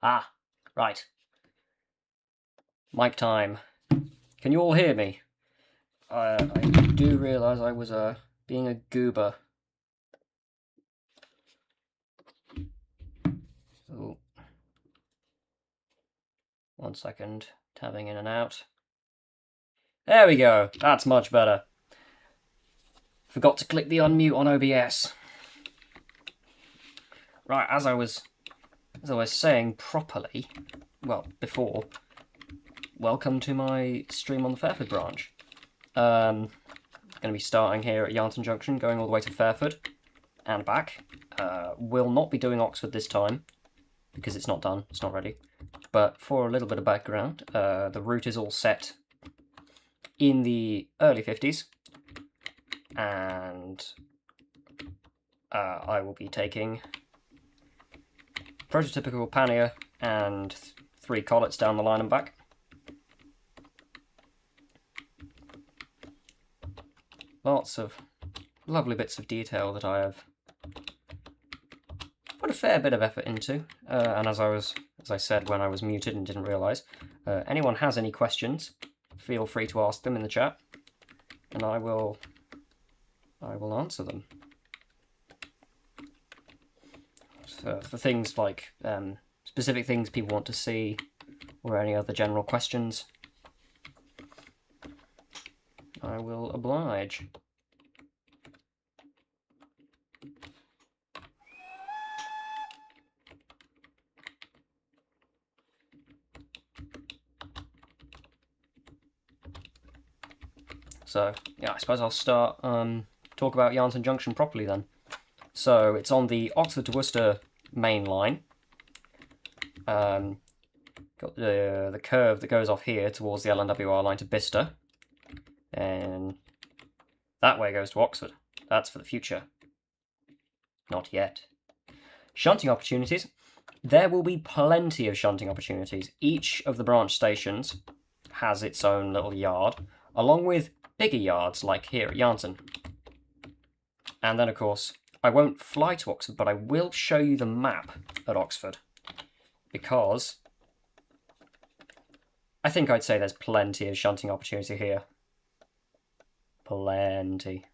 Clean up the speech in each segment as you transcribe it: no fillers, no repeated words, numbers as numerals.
Ah, right. Mic time. Can you all hear me? I do realise I was being a goober. Oh. 1 second. Tabbing in and out. There we go. That's much better. Forgot to click the unmute on OBS. Right, as I was saying properly, well, before, welcome to my stream on the Fairford branch. Going to be starting here at Yarnton Junction, going all the way to Fairford and back. Will not be doing Oxford this time, because it's not done, it's not ready. But for a little bit of background, the route is all set in the early 50s, and I will be taking prototypical pannier and 3 collets down the line and back. Lots of lovely bits of detail that I have put a fair bit of effort into, and as I said when I was muted and didn't realise, anyone has any questions, feel free to ask them in the chat, and I will answer them. For things like specific things people want to see, or any other general questions, I will oblige. So, yeah, I suppose I'll start talk about Yarnton Junction properly then. So, it's on the Oxford to Worcester main line. Got the curve that goes off here towards the LNWR line to Bicester. And that way goes to Oxford. That's for the future. Not yet. Shunting opportunities. There will be plenty of shunting opportunities. Each of the branch stations has its own little yard, along with bigger yards like here at Yarnton. And then, of course, I won't fly to Oxford, but I will show you the map at Oxford, because I think I'd say there's plenty of shunting opportunity here. Plenty.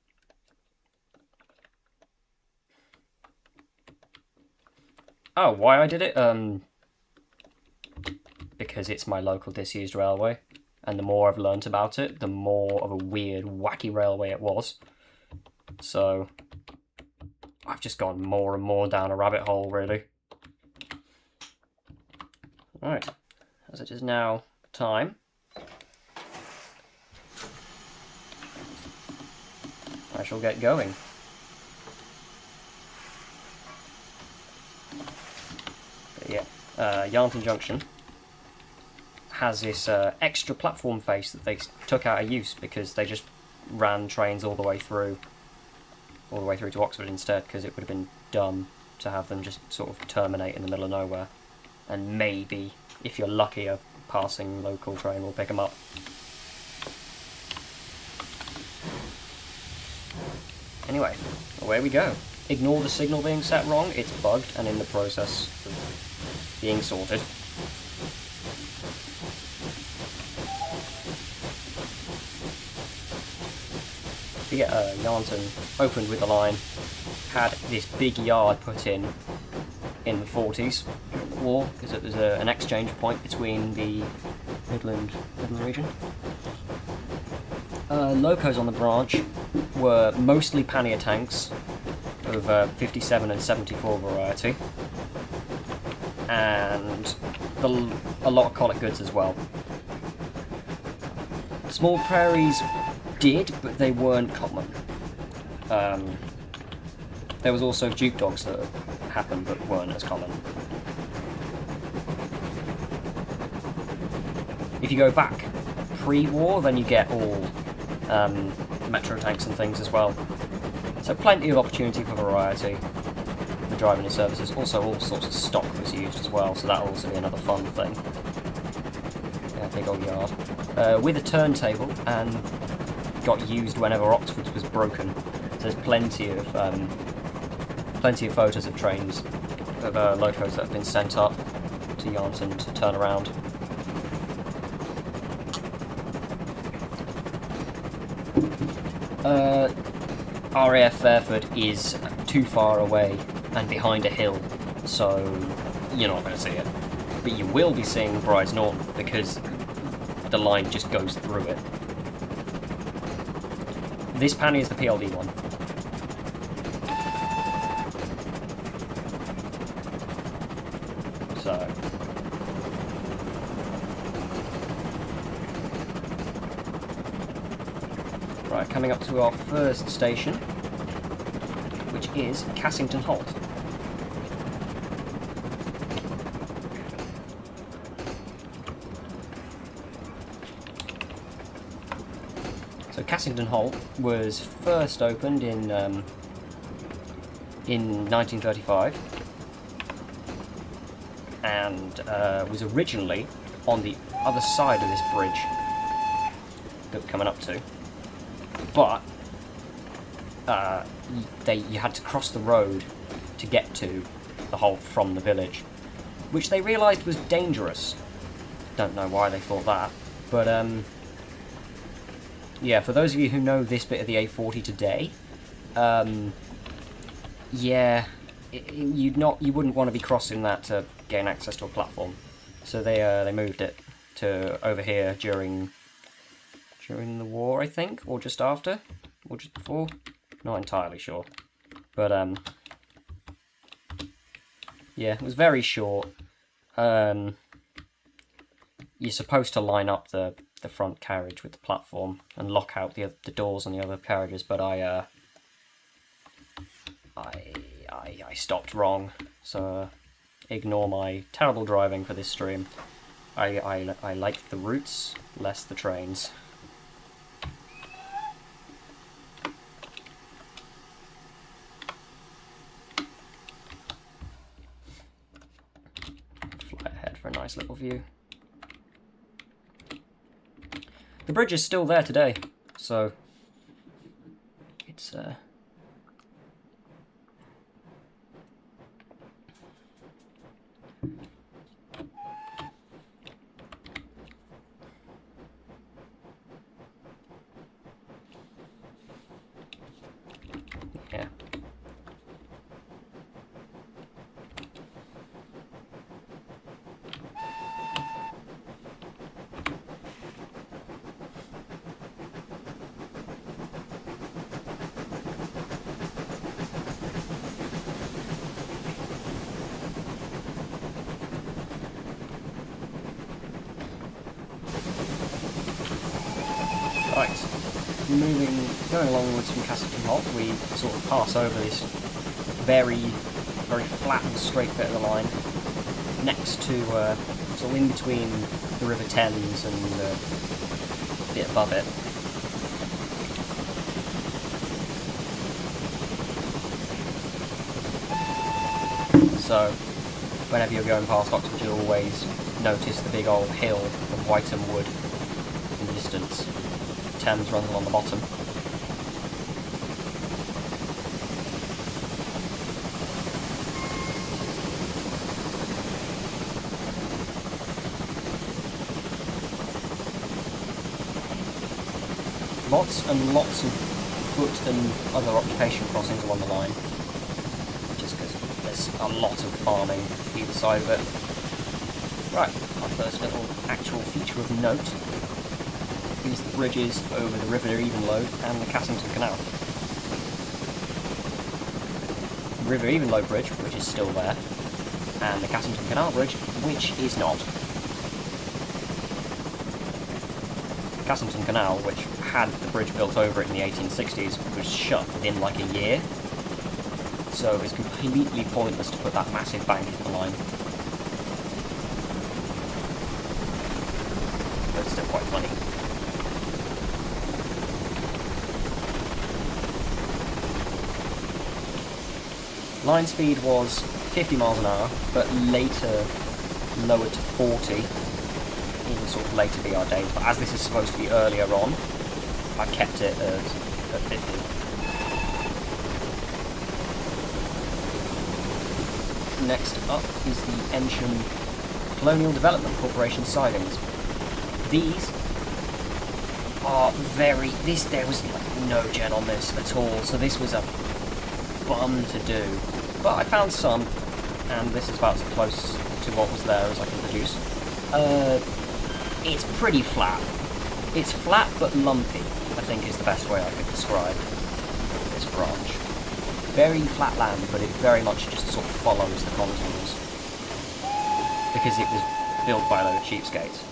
Oh, why I did it? Because it's my local disused railway, and the more I've learnt about it, the more of a weird, wacky railway it was. So I've just gone more and more down a rabbit hole, really. Right, as it is now time, I shall get going. But yeah, Yarnton Junction has this extra platform face that they took out of use because they just ran trains all the way through to Oxford instead, because it would have been dumb to have them just sort of terminate in the middle of nowhere, and maybe, if you're lucky, a passing local train will pick them up. Anyway, away we go. Ignore the signal being set wrong, it's bugged and in the process of being sorted. But yeah, Yarnton opened with the line, had this big yard put in the 40s war, because it was an exchange point between the Midland region. Locos on the branch were mostly pannier tanks of 57 and 74 variety, and a lot of collet goods as well. Small prairies did, but they weren't common. There was also Duke dogs that happened but weren't as common. If you go back pre-war, then you get all metro tanks and things as well. So plenty of opportunity for variety for driving and services. Also all sorts of stock was used as well, so that'll also be another fun thing. Yeah, big old yard. With a turntable, and got used whenever Oxford was broken. So there's plenty of photos of trains, of locos that have been sent up to Yarnton to turn around. RAF Fairford is too far away and behind a hill, so you're not going to see it. But you will be seeing Brides Norton because the line just goes through it. This panny is the PLD one. So right, coming up to our first station, which is Cassington Halt. So Cassington Halt was first opened in 1935 and was originally on the other side of this bridge that we're coming up to, but you had to cross the road to get to the halt from the village, which they realised was dangerous. Don't know why they thought that, but yeah, for those of you who know this bit of the A40 today, yeah, you wouldn't want to be crossing that to gain access to a platform. So they moved it to over here during the war, I think, or just after, or just before. Not entirely sure, but yeah, it was very short. You're supposed to line up the front carriage with the platform and lock out the doors on the other carriages, but I stopped wrong, so ignore my terrible driving for this stream. I like the routes, less the trains. Fly ahead for a nice little view. The bridge is still there today, so it's yeah. Right, going alongwards from Cassington Halt, we sort of pass over this very flat and straight bit of the line, next to, sort of in between the River Thames and the bit above it. So, whenever you're going past Oxford, you'll always notice the big old hill of Whiteham Wood in the distance. Thames runs along the bottom. Lots and lots of foot and other occupation crossings along the line, just because there's a lot of farming either side of it. Right, our first little actual feature of note is the bridges over the River Evenlode and the Cassington Canal. River Evenlode Bridge, which is still there, and the Cassington Canal Bridge, which is not. Cassington Canal, which had the bridge built over it in the 1860s, was shut within like a year, so it's completely pointless to put that massive bank into the line. But it's still quite funny. Line speed was 50 miles an hour, but later lowered to 40 in sort of later VR days. But as this is supposed to be earlier on, I've kept it at 50. Next up is the Ensham Colonial Development Corporation sidings. These are very... there was like no gen on this at all, so this was a bum to do. But I found some, and this is about as close to what was there as I can produce. It's pretty flat. It's flat but lumpy, I think is the best way I could describe this branch. Very flat land, but it very much just sort of follows the contours. Because it was built by a load of cheapskates.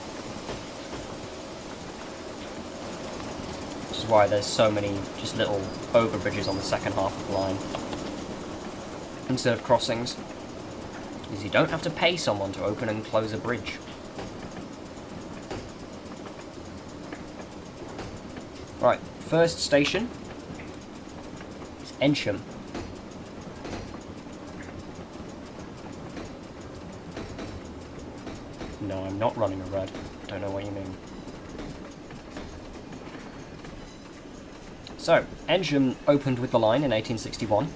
Which is why there's so many just little overbridges on the second half of the line instead of crossings. Because you don't have to pay someone to open and close a bridge. Right, first station is Ensham. No, I'm not running a red. Don't know what you mean. So, Ensham opened with the line in 1861,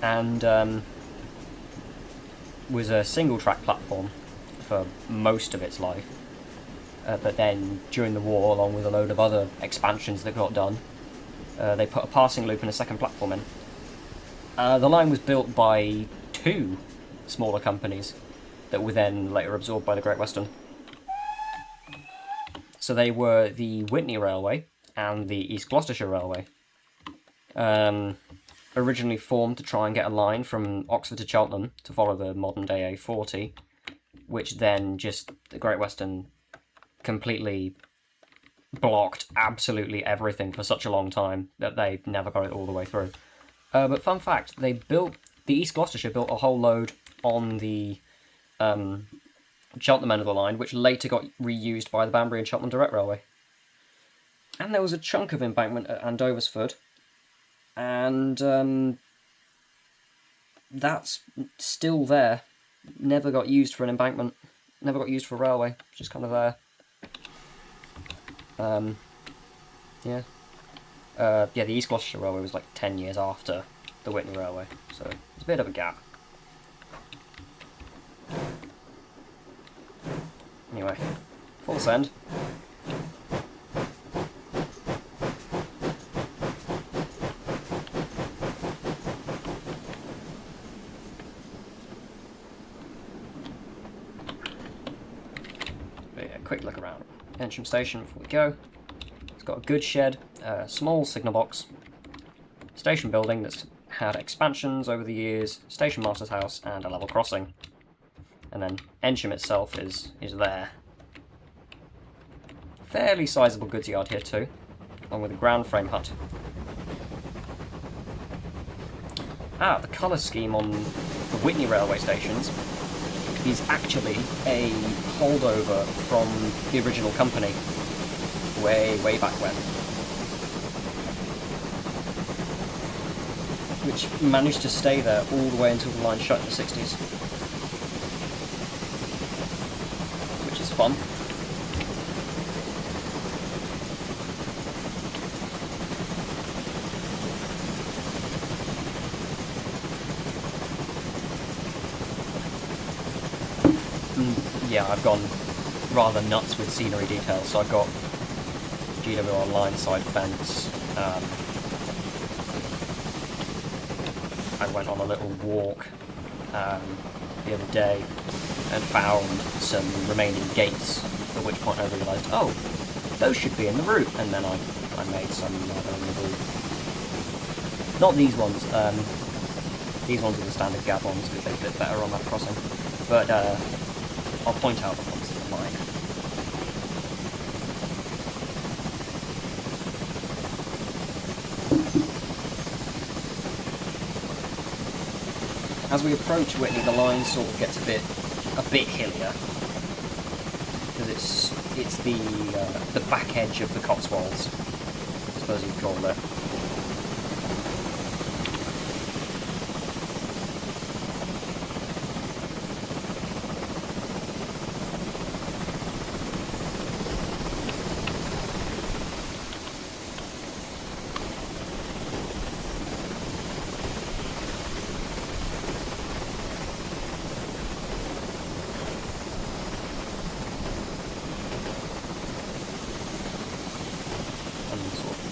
and was a single-track platform for most of its life. But then, during the war, along with a load of other expansions that got done, they put a passing loop and a second platform in. The line was built by two smaller companies that were then later absorbed by the Great Western. So they were the Witney Railway and the East Gloucestershire Railway. Originally formed to try and get a line from Oxford to Cheltenham to follow the modern-day A40, which then just the Great Western completely blocked absolutely everything for such a long time that they never got it all the way through. But fun fact, the East Gloucestershire built a whole load on the Cheltenham end of the line, which later got reused by the Banbury and Cheltenham Direct Railway. And there was a chunk of embankment at Andoversford, and that's still there. Never got used for an embankment, never got used for a railway, just kind of there. Yeah, the East Gloucestershire Railway was like 10 years after the Witney Railway, so it's a bit of a gap. Anyway, full send. Quick look around Ensham Station before we go. It's got a good shed, a small signal box, station building that's had expansions over the years, station master's house, and a level crossing. And then Ensham itself is there. Fairly sizable goods yard here too, along with a ground frame hut. The colour scheme on the Witney railway stations is actually a holdover from the original company, way back when, which managed to stay there all the way until the line shut in the 60s, which is fun. Yeah, I've gone rather nuts with scenery details, so I've got GWR line side fence. I went on a little walk the other day and found some remaining gates, at which point I realised, oh, those should be in the route, and then I made some in the route. Not these ones, these ones are the standard gab ones because they fit better on that crossing, but I'll point out the ones in the line. As we approach Witney, the line sort of gets a bit hillier, because it's the back edge of the Cotswolds, I suppose you'd call it.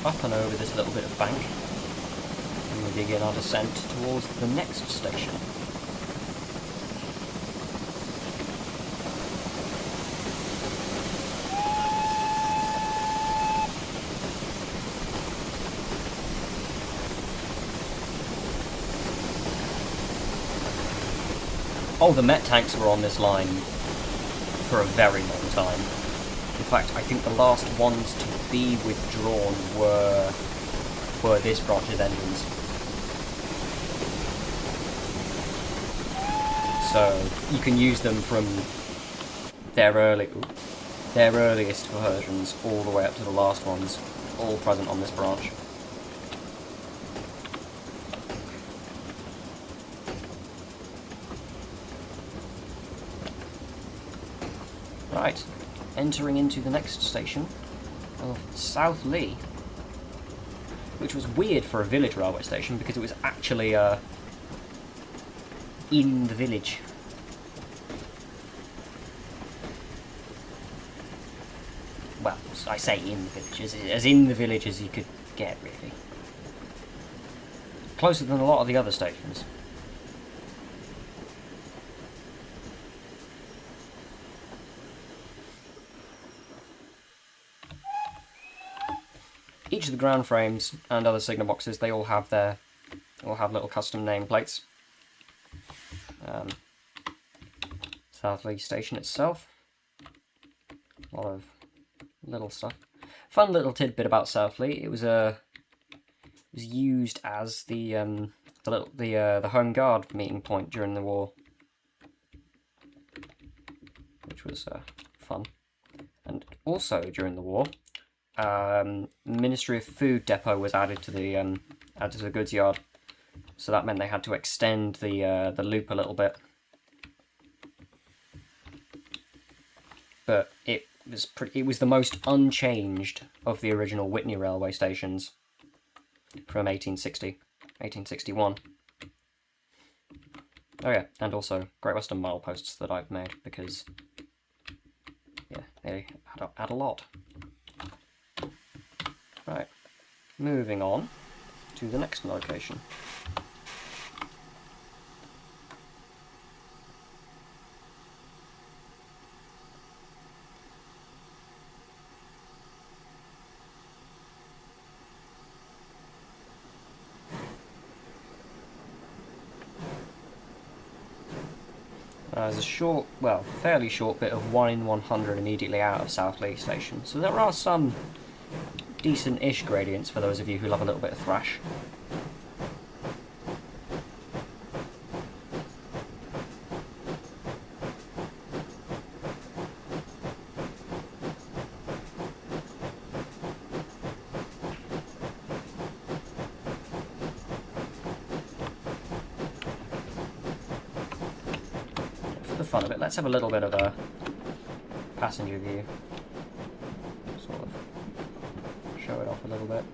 up and over this little bit of bank, and we begin our descent towards the next station. Oh, the Met tanks were on this line for a very long time. In fact, I think the last ones to be withdrawn were this branch's engines. So you can use them from their earliest versions all the way up to the last ones, all present on this branch. Right, entering into the next station of South Lee, which was weird for a village railway station because it was actually in the village. Well, I say in the village, as in the village as you could get, really. Closer than a lot of the other stations. Each of the ground frames and other signal boxes, they all have little custom nameplates. South Lee Station itself, a lot of little stuff. Fun little tidbit about South Lee: it was used as the Home Guard meeting point during the war, which was fun. And also during the war, Ministry of Food depot was added to the goods yard, so that meant they had to extend the loop a little bit. But it was the most unchanged of the original Witney railway stations from 1861. Oh yeah, and also Great Western mileposts that I've made because yeah, they add a lot. Right, moving on to the next location. There's a short, well, fairly short bit of 1 in 100 immediately out of South Lee Station, so there are some decent-ish gradients for those of you who love a little bit of thrash. For the fun of it, let's have a little bit of a passenger view. Sort of show it off a little bit.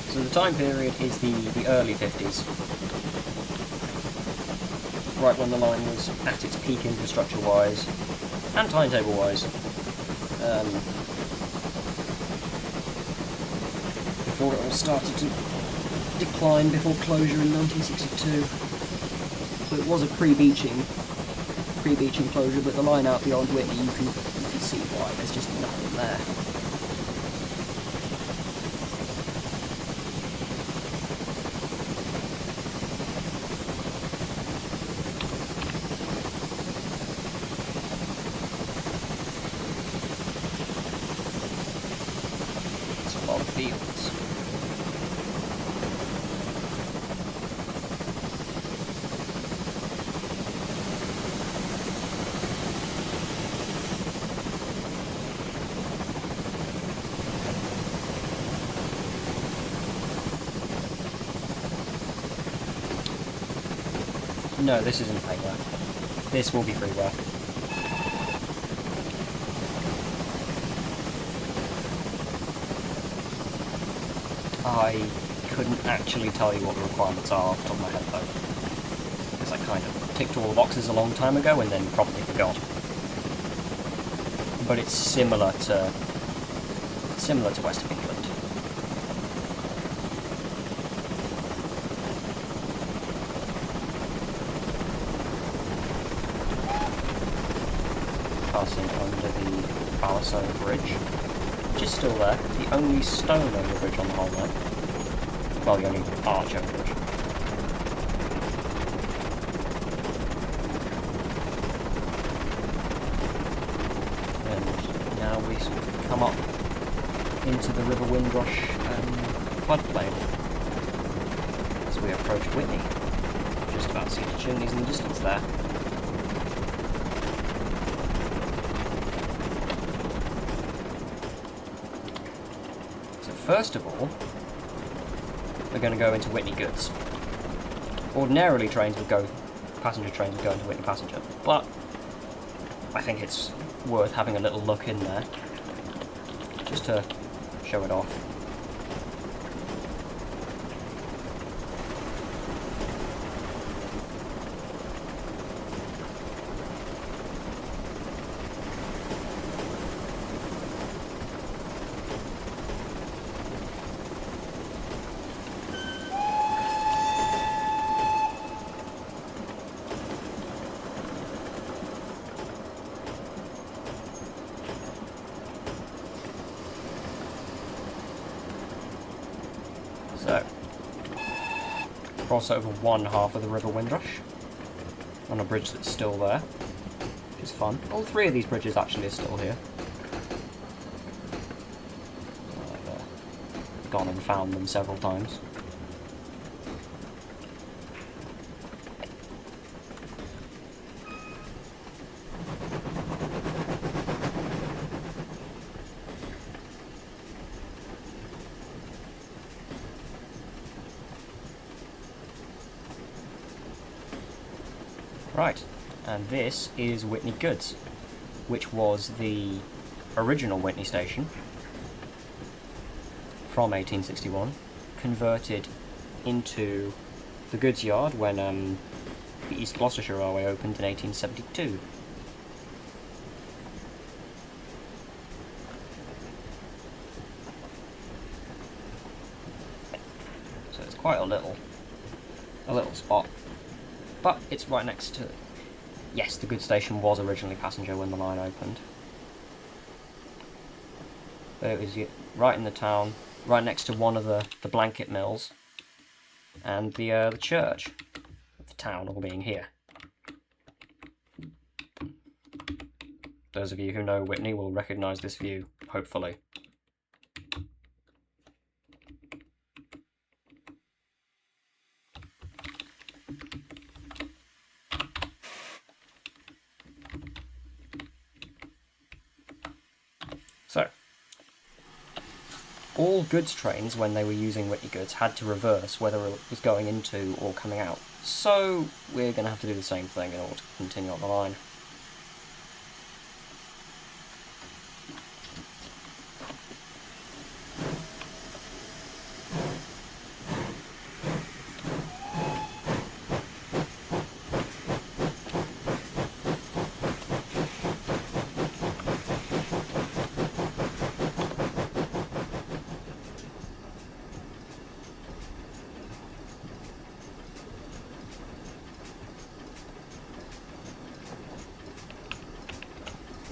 So the time period is the early 50s, right when the line was at its peak infrastructure-wise and timetable-wise. Before it all started to decline before closure in 1962. So it was a pre-beaching closure, but the line out beyond Whitney, you can see why. There's just nothing there. Fields. No, this isn't payware. This will be freeware. I couldn't actually tell you what the requirements are off the top of my head though, because I kind of ticked all the boxes a long time ago and then probably forgot. But it's similar to West of England. Passing under the Ballasone Bridge, which is still there. The only stone over bridge on the whole line. Well, the only arch over bridge. And now we sort of come up into the River Windrush floodplain as we approach Whitney. Just about see the chimneys in the distance there. First of all, we're going to go into Whitney Goods. Ordinarily, passenger trains would go into Whitney Passenger, but I think it's worth having a little look in there, just to show it off. So, cross over one half of the River Windrush on a bridge that's still there, which is fun. All three of these bridges actually are still here. I've gone and found them several times. Right, and this is Whitney Goods, which was the original Whitney station from 1861, converted into the goods yard when the East Gloucestershire Railway opened in 1872. So it's quite a little spot. But it's right next to... Yes, the goods station was originally passenger when the line opened. But it was right in the town, right next to one of the blanket mills, and the church of the town all being here. Those of you who know Whitney will recognise this view, hopefully. So, all goods trains, when they were using Whitney Goods, had to reverse whether it was going into or coming out. So, we're going to have to do the same thing in order to continue on the line.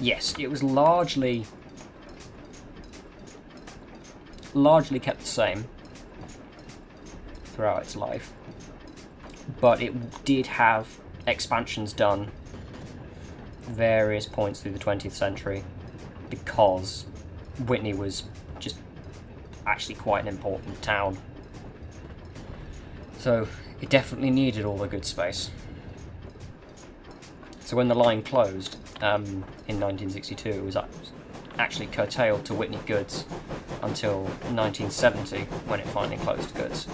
Yes, it was largely kept the same throughout its life, but it did have expansions done various points through the 20th century because Whitney was just actually quite an important town. So it definitely needed all the good space. So when the line closed in 1962, it was actually curtailed to Whitney Goods until 1970, when it finally closed to goods.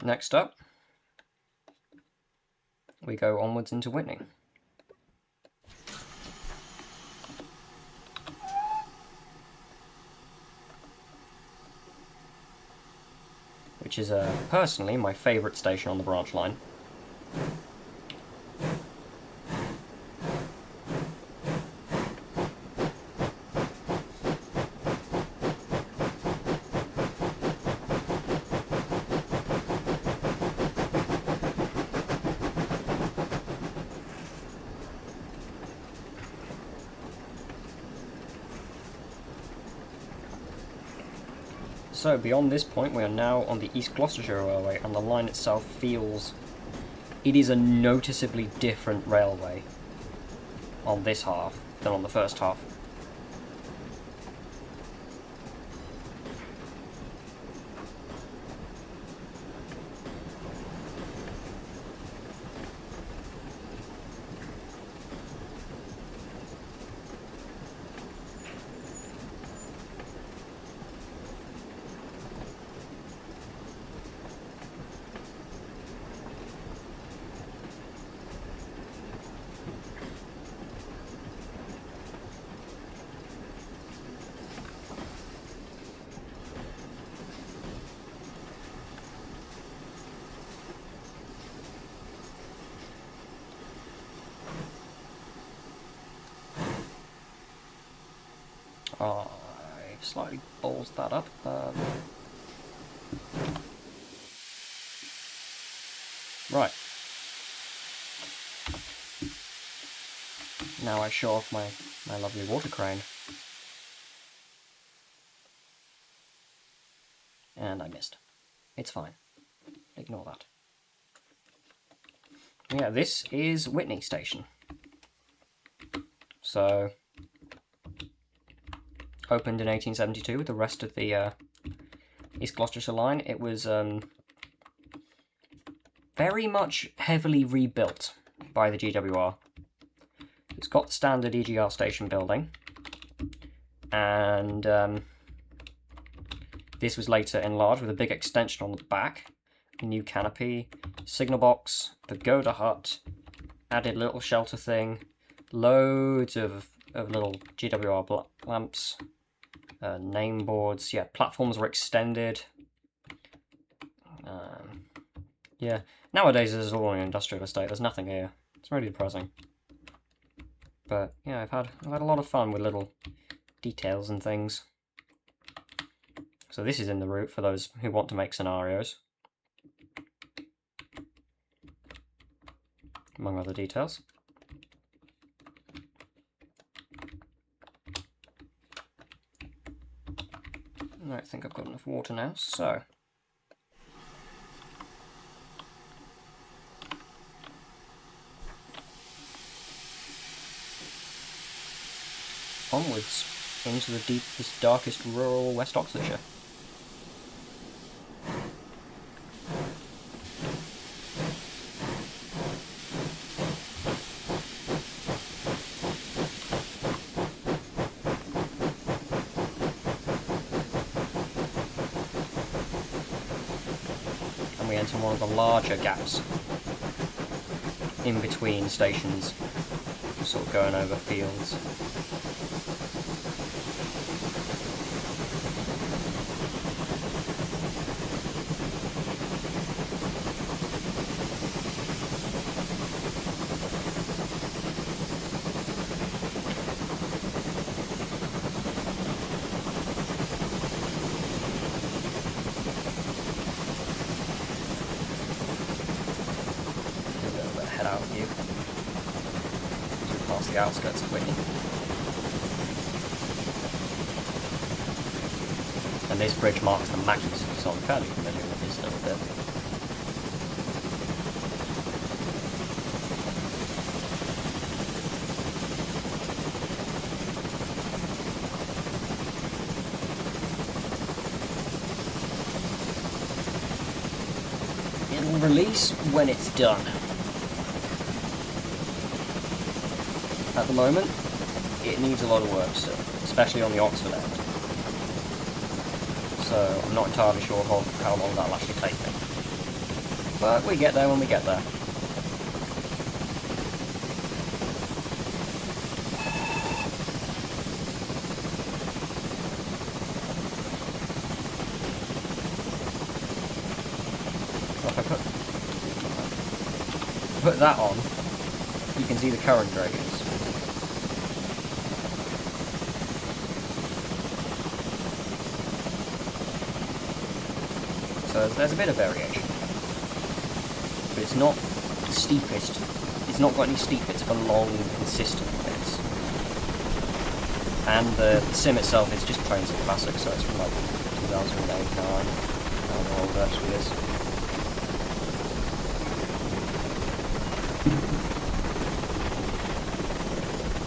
Next up, we go onwards into Whitney. Which is personally my favourite station on the branch line. So beyond this point we are now on the East Gloucestershire Railway, and the line itself feels... it is a noticeably different railway on this half than on the first half. I've slightly ballsed that up. Right. Now I show off my lovely water crane. And I missed. It's fine. Ignore that. Yeah, this is Whitney Station. So... opened in 1872 with the rest of the East Gloucestershire line. It was very much heavily rebuilt by the GWR. It's got the standard EGR station building, and this was later enlarged with a big extension on the back, a new canopy, signal box, pagoda hut, added little shelter thing, loads of little GWR lamps, name boards. Yeah, platforms were extended. Yeah, nowadays this is all an industrial estate. There's nothing here. It's really depressing. But yeah, I've had a lot of fun with little details and things. So this is in the route for those who want to make scenarios, among other details. I think I've got enough water now, so... onwards into the deepest, darkest rural West Oxfordshire. And we enter one of the larger gaps in between stations, sort of going over fields. Head out of view as we pass the outskirts of Whitney. And this bridge marks the Mackies, so I'm fairly familiar with this little bit. It'll release when it's done. At the moment, it needs a lot of work still, especially on the Oxford end. So I'm not entirely sure how long that'll actually take me. But we get there when we get there. If I put that on, you can see the current gradients. So there's a bit of variation. But it's not the steepest. It's not got any steep bits for long, consistent bits. And the sim itself is just Trains and Classic, so it's from like 2008, 9, how old it actually is.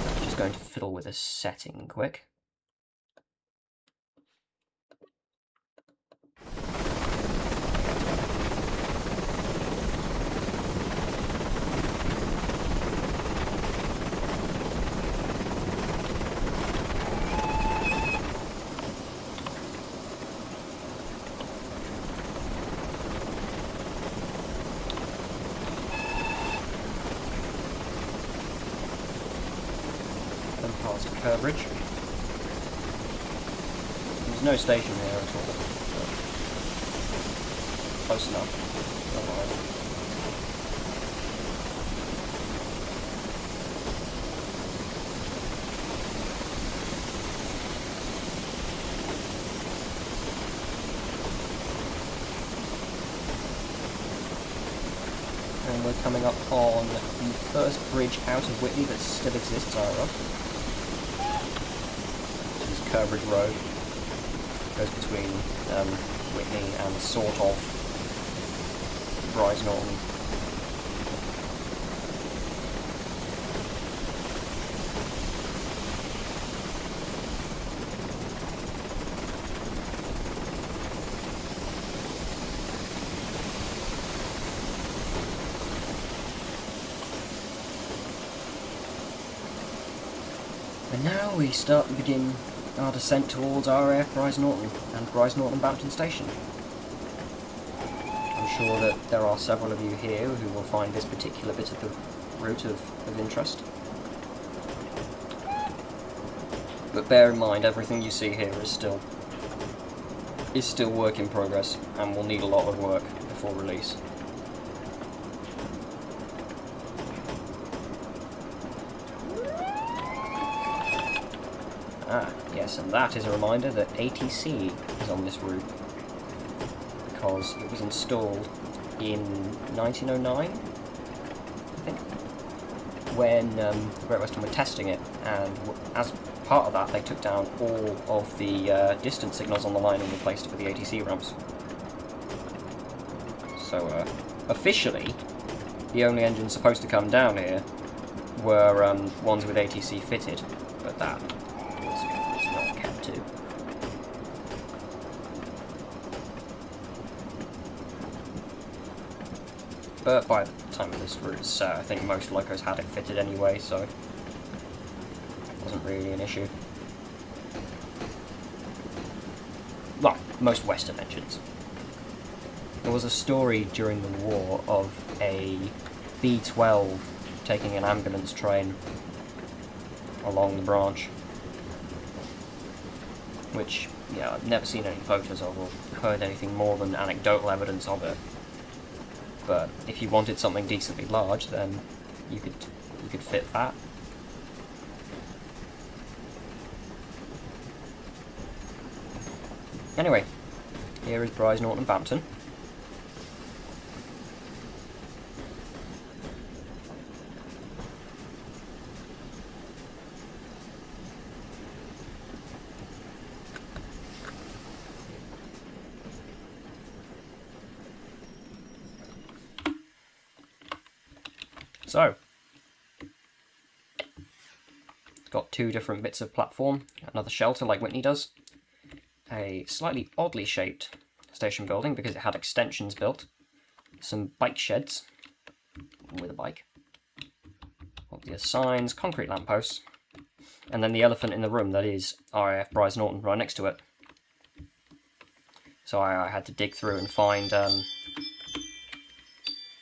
I'm just going to fiddle with a setting quick. Past Kerbridge. There's no station here at all, but close enough. And we're coming up on the first bridge out of Whitney that still exists, Kerbridge Road. Goes between Whitney and sort of Bryce Norton. And now we begin our descent towards RAF Bryce Norton and Bryce Norton Bampton Station. I'm sure that there are several of you here who will find this particular bit of the route of interest. But bear in mind, everything you see here is still work in progress and will need a lot of work before release. Ah, yes, and that is a reminder that ATC is on this route, because it was installed in 1909, I think, when the Great Western were testing it, and as part of that they took down all of the distance signals on the line and replaced it with the ATC ramps. So, officially, the only engines supposed to come down here were ones with ATC fitted, but that was not kept to. But by the time of this route, I think most locos had it fitted anyway, so it wasn't really an issue. Well, most Western engines. There was a story during the war of a B-12 taking an ambulance train along the branch, which, yeah, I've never seen any photos of or heard anything more than anecdotal evidence of it. But if you wanted something decently large, then you could fit that. Anyway, here is Bryce Norton Bampton. So, it's got two different bits of platform, another shelter like Whitney does, a slightly oddly shaped station building because it had extensions built, some bike sheds with a bike, obvious signs, concrete lampposts, and then the elephant in the room that is RAF Bryce Norton right next to it. So I had to dig through and find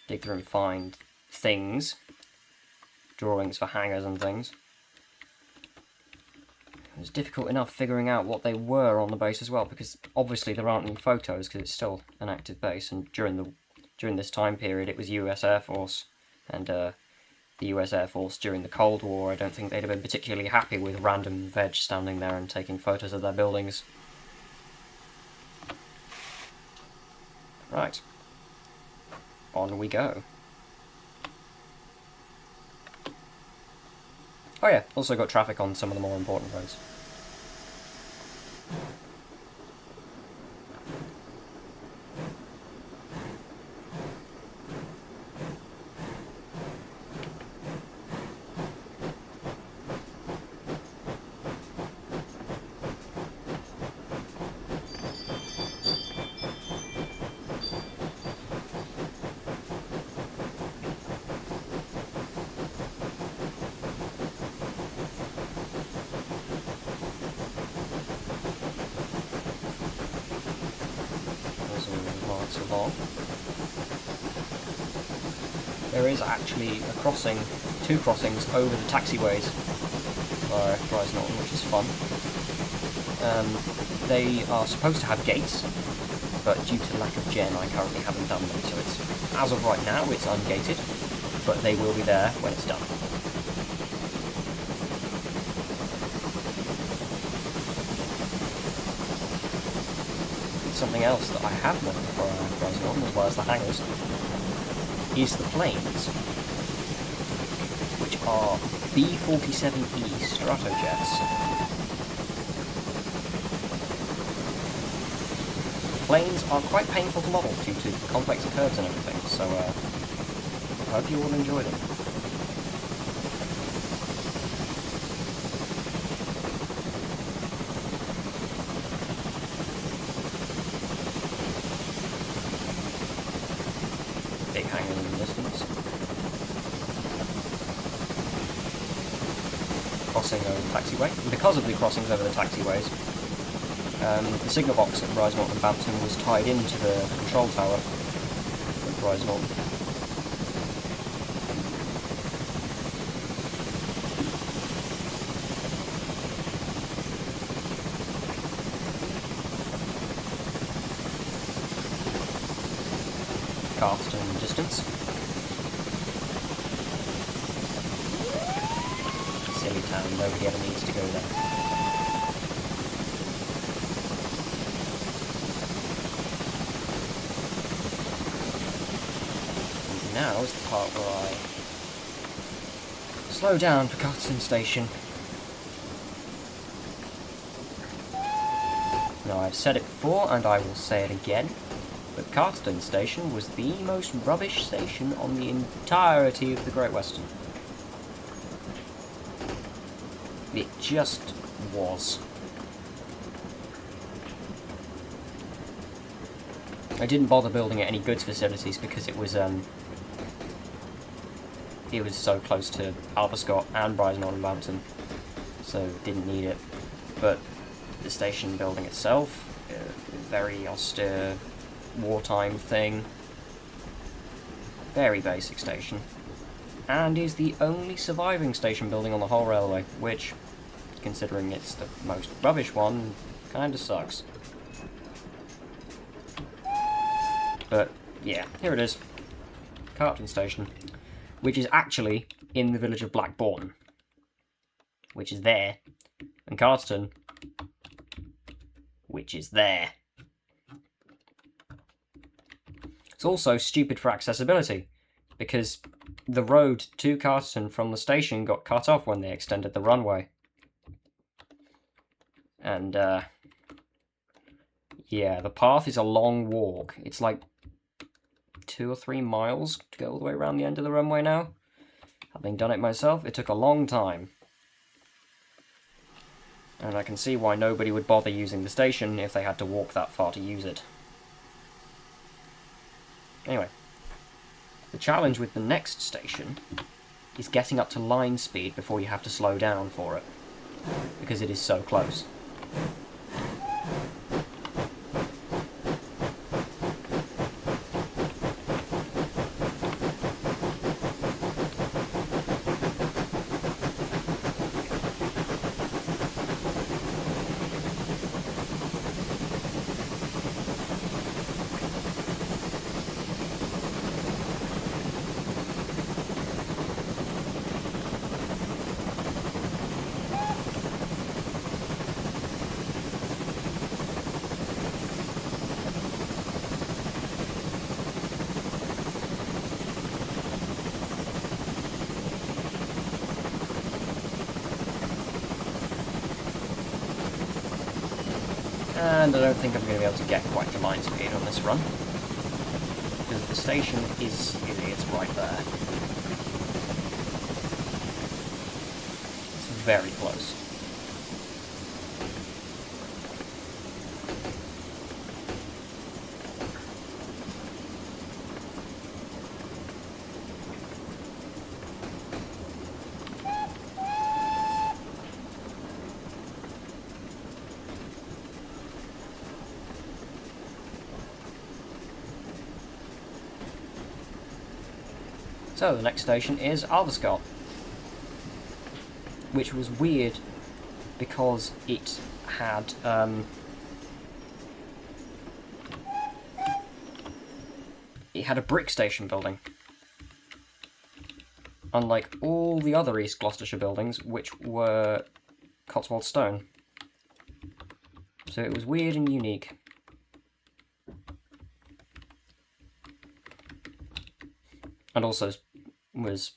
dig through and find things. Drawings for hangars and things. It was difficult enough figuring out what they were on the base as well, because obviously there aren't any photos because it's still an active base, and during this time period it was US Air Force, and the US Air Force during the Cold War, I don't think they'd have been particularly happy with random veg standing there and taking photos of their buildings. Right. On we go. Oh yeah, also got traffic on some of the more important roads. Along. There is actually a crossing, two crossings over the taxiways by Rise Norton, which is fun. They are supposed to have gates, but due to lack of gen I currently haven't done them, so it's, as of right now, it's ungated, but they will be there when it's done. Something else that I have known before I Rise Norton, as well as the hangars, is the planes, which are B-47E Stratojets. Planes are quite painful to model due to the complex curves and everything, so I hope you all enjoy them. Big hangar in the distance. Crossing over the taxiway. And because of the crossings over the taxiways, the signal box at Rise Norton and Bampton was tied into the control tower at Rise Norton. Carston in the distance. Silly town, nobody ever needs to go there. And now is the part where I slow down for Carston Station. Now I've said it before and I will say it again. But Carston Station was the most rubbish station on the entirety of the Great Western. It just was. I didn't bother building any goods facilities because it was so close to Alverscott and Rise Norton and Bampton, so didn't need it. But the station building itself, very austere, wartime thing, very basic station, and is the only surviving station building on the whole railway, which, considering it's the most rubbish one, kinda sucks. But yeah, here it is, Carston Station, which is actually in the village of Blackbourne, which is there, and Carston, which is there. It's also stupid for accessibility, because the road to Carston from the station got cut off when they extended the runway. And, yeah, the path is a long walk. It's like 2 or 3 miles to go all the way around the end of the runway now. Having done it myself, it took a long time. And I can see why nobody would bother using the station if they had to walk that far to use it. Anyway, the challenge with the next station is getting up to line speed before you have to slow down for it, because it is so close. And I don't think I'm going to be able to get quite to line speed on this run, because the station it's right there. It's very close. So the next station is Aldersgate, which was weird because it had a brick station building, unlike all the other East Gloucestershire buildings, which were Cotswold stone. So it was weird and unique. And also was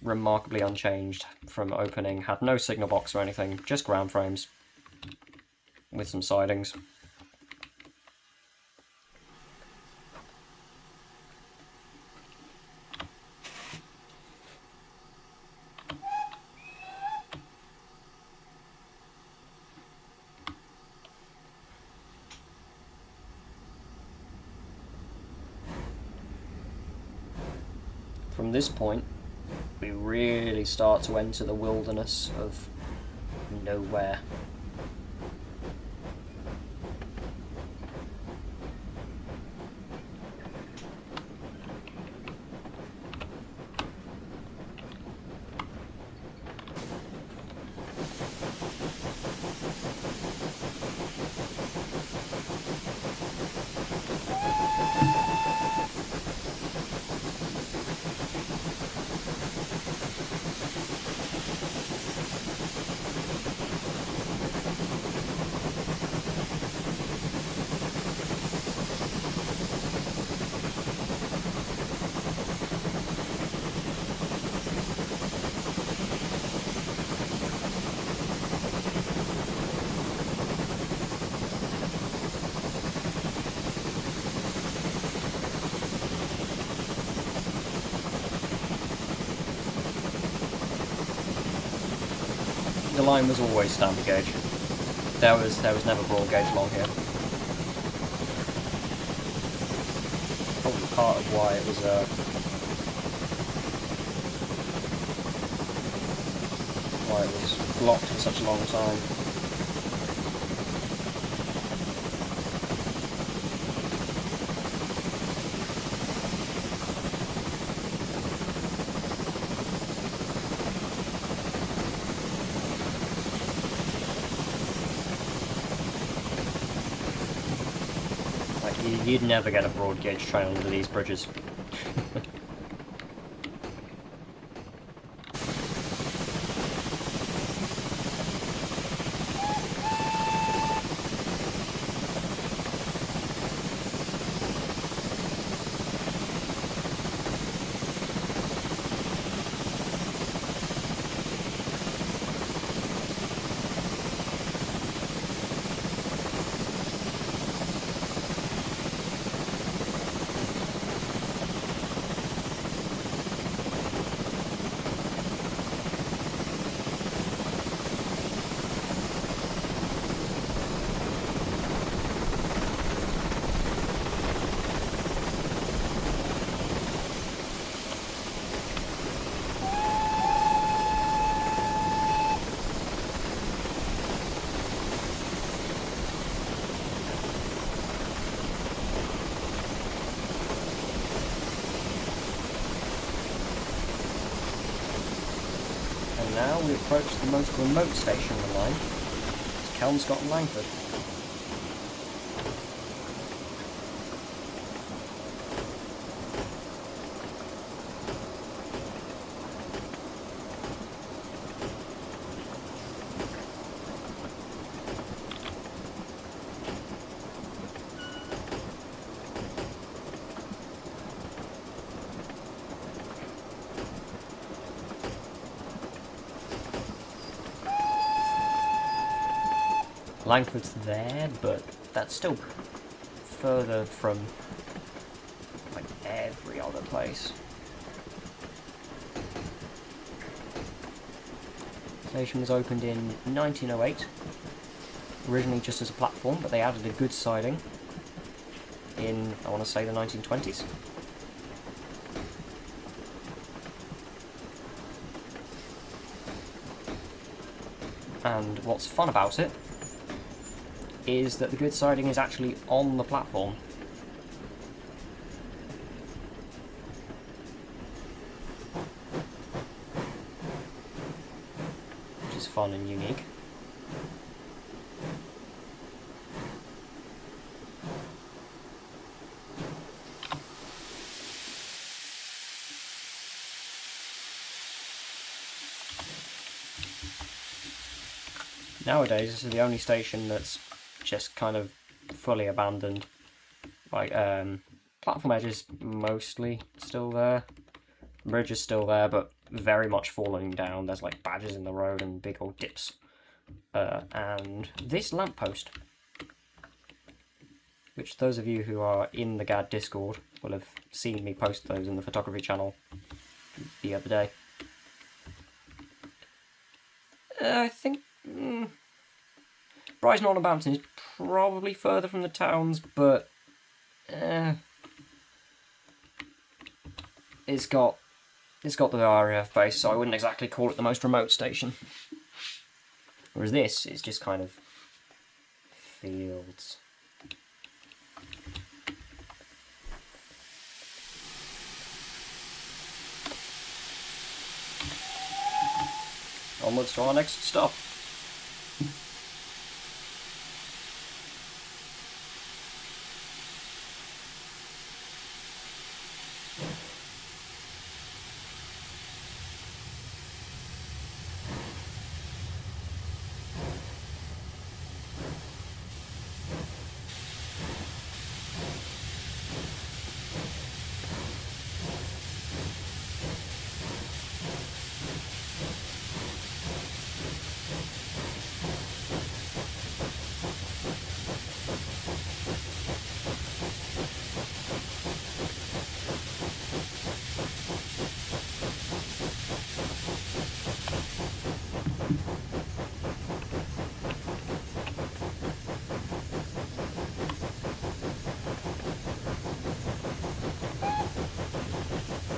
remarkably unchanged from opening, had no signal box or anything, just ground frames with some sidings. From this point, we really start to enter the wilderness of nowhere. The line was always standard gauge. There was never broad gauge along here. Probably part of why it was blocked for such a long time. You'd never get a broad gauge train under these bridges. Now we approach the most remote station on the line, it's Kelmscott and Langford. Langford's there, but that's still further from like every other place. The station was opened in 1908, originally just as a platform, but they added a goods siding in, I want to say, the 1920s. And what's fun about it is that the goods siding is actually on the platform. Which is fun and unique. Nowadays, this is the only station that's just kind of fully abandoned. Like, platform edge is mostly still there. Bridge is still there, but very much falling down. There's like badges in the road and big old dips. And this lamppost, which those of you who are in the GAD Discord will have seen me post those in the photography channel the other day. I think Brighton on a Mountain is probably further from the towns, but it's got the RAF base, so I wouldn't exactly call it the most remote station. Whereas this is just kind of fields. Onwards to our next stop.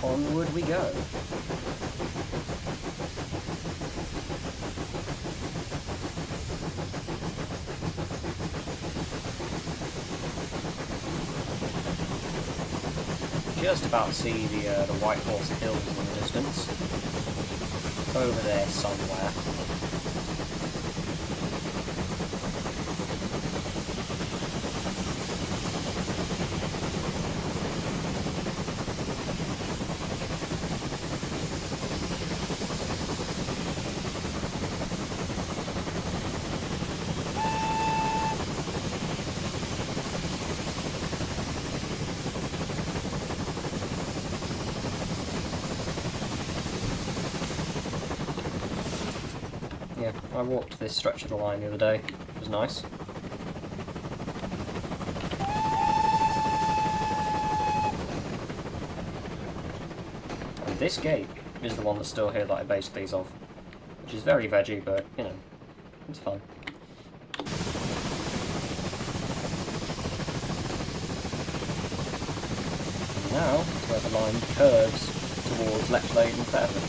Onward we go. Just about see the White Horse Hills in the distance. It's over there somewhere. Yeah, I walked this stretch of the line the other day. It was nice. And this gate is the one that's still here that I based these off. Which is very veggie, but, you know, it's fun. And now, where the line curves towards Lechlade and Fairford.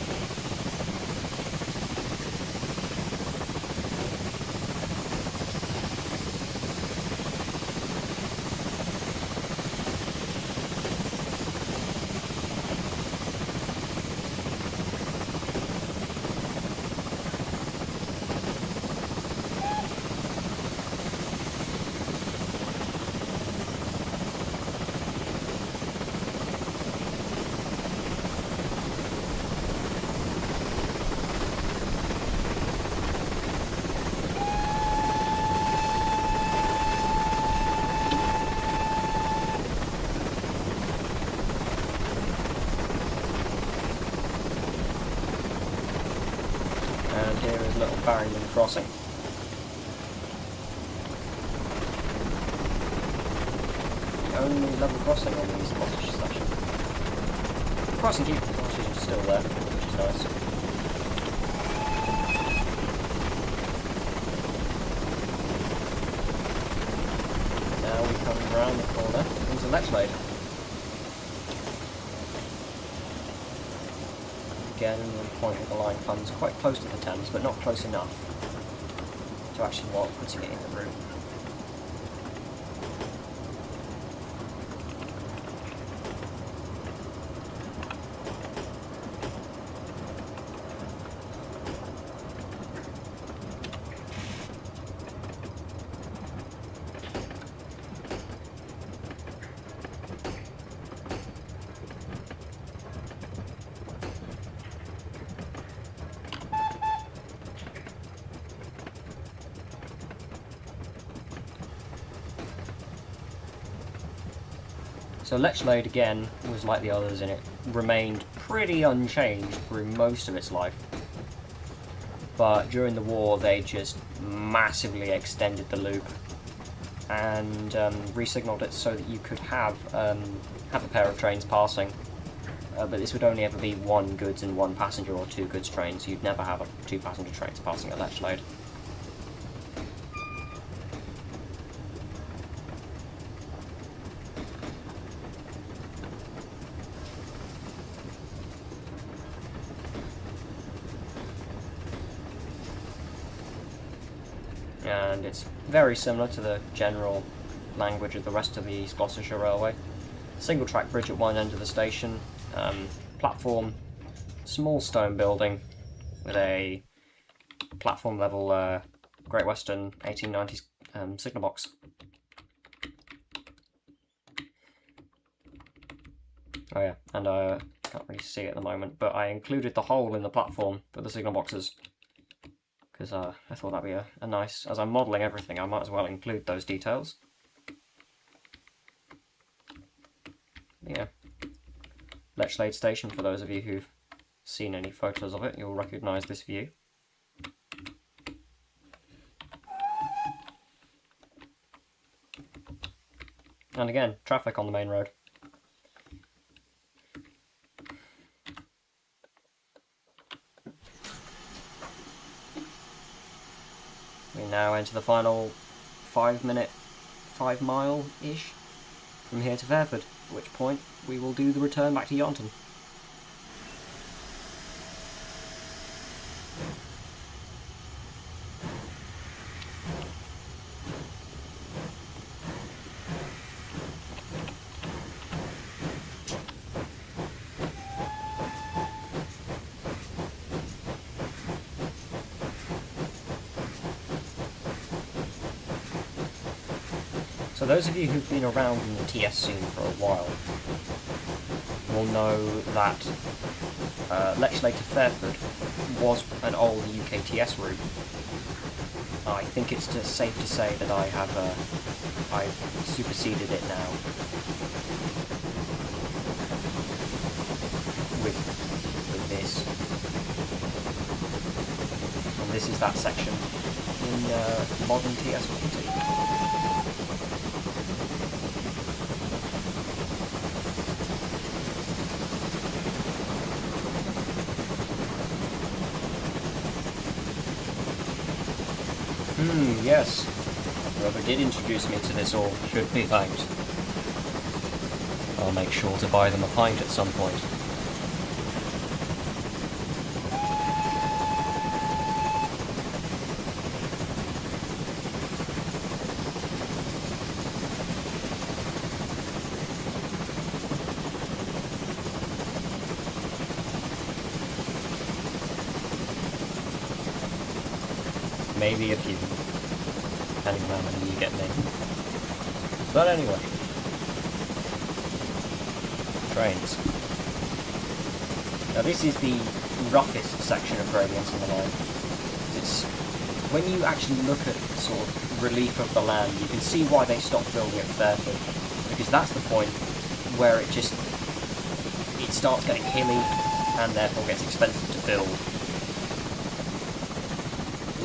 And here is Little Farringdon Crossing. only level crossing on these Gloucestershire section. The crossing keep is still there, which is nice. Now we come round the corner into Lechlade. Again, the point of the line comes quite close to the Thames, but not close enough to actually warrant putting it in the route. So Lechlade again was like the others in it, remained pretty unchanged through most of its life. But during the war they just massively extended the loop and re-signalled it so that you could have a pair of trains passing. But this would only ever be one goods and one passenger or two goods trains. You'd never have two passenger trains passing at Lechlade. And it's very similar to the general language of the rest of the East Gloucestershire Railway. Single track bridge at one end of the station, platform, small stone building with a platform level Great Western 1890s signal box. Oh yeah, and I can't really see it at the moment, but I included the hole in the platform for the signal boxes. Because I thought that'd be a nice, as I'm modelling everything, I might as well include those details. Yeah. Lechlade Station, for those of you who've seen any photos of it, you'll recognise this view. And again, traffic on the main road. We now enter the final 5 mile-ish from here to Fairford, at which point we will do the return back to Yarnton. So those of you who've been around in the TS scene for a while will know that Lechlade to Fairford was an old UK TS route. I think it's safe to say that I've superseded it now with this. And this is that section in modern TS quality. Yes. Whoever did introduce me to this all should be thanked. I'll make sure to buy them a pint at some point. Maybe a few, depending on how many you get me. But anyway, trains. Now this is the roughest section of gradients on the line. It's when you actually look at sort of relief of the land, you can see why they stopped building at Fairford, because that's the point where it starts getting hilly and therefore gets expensive to build.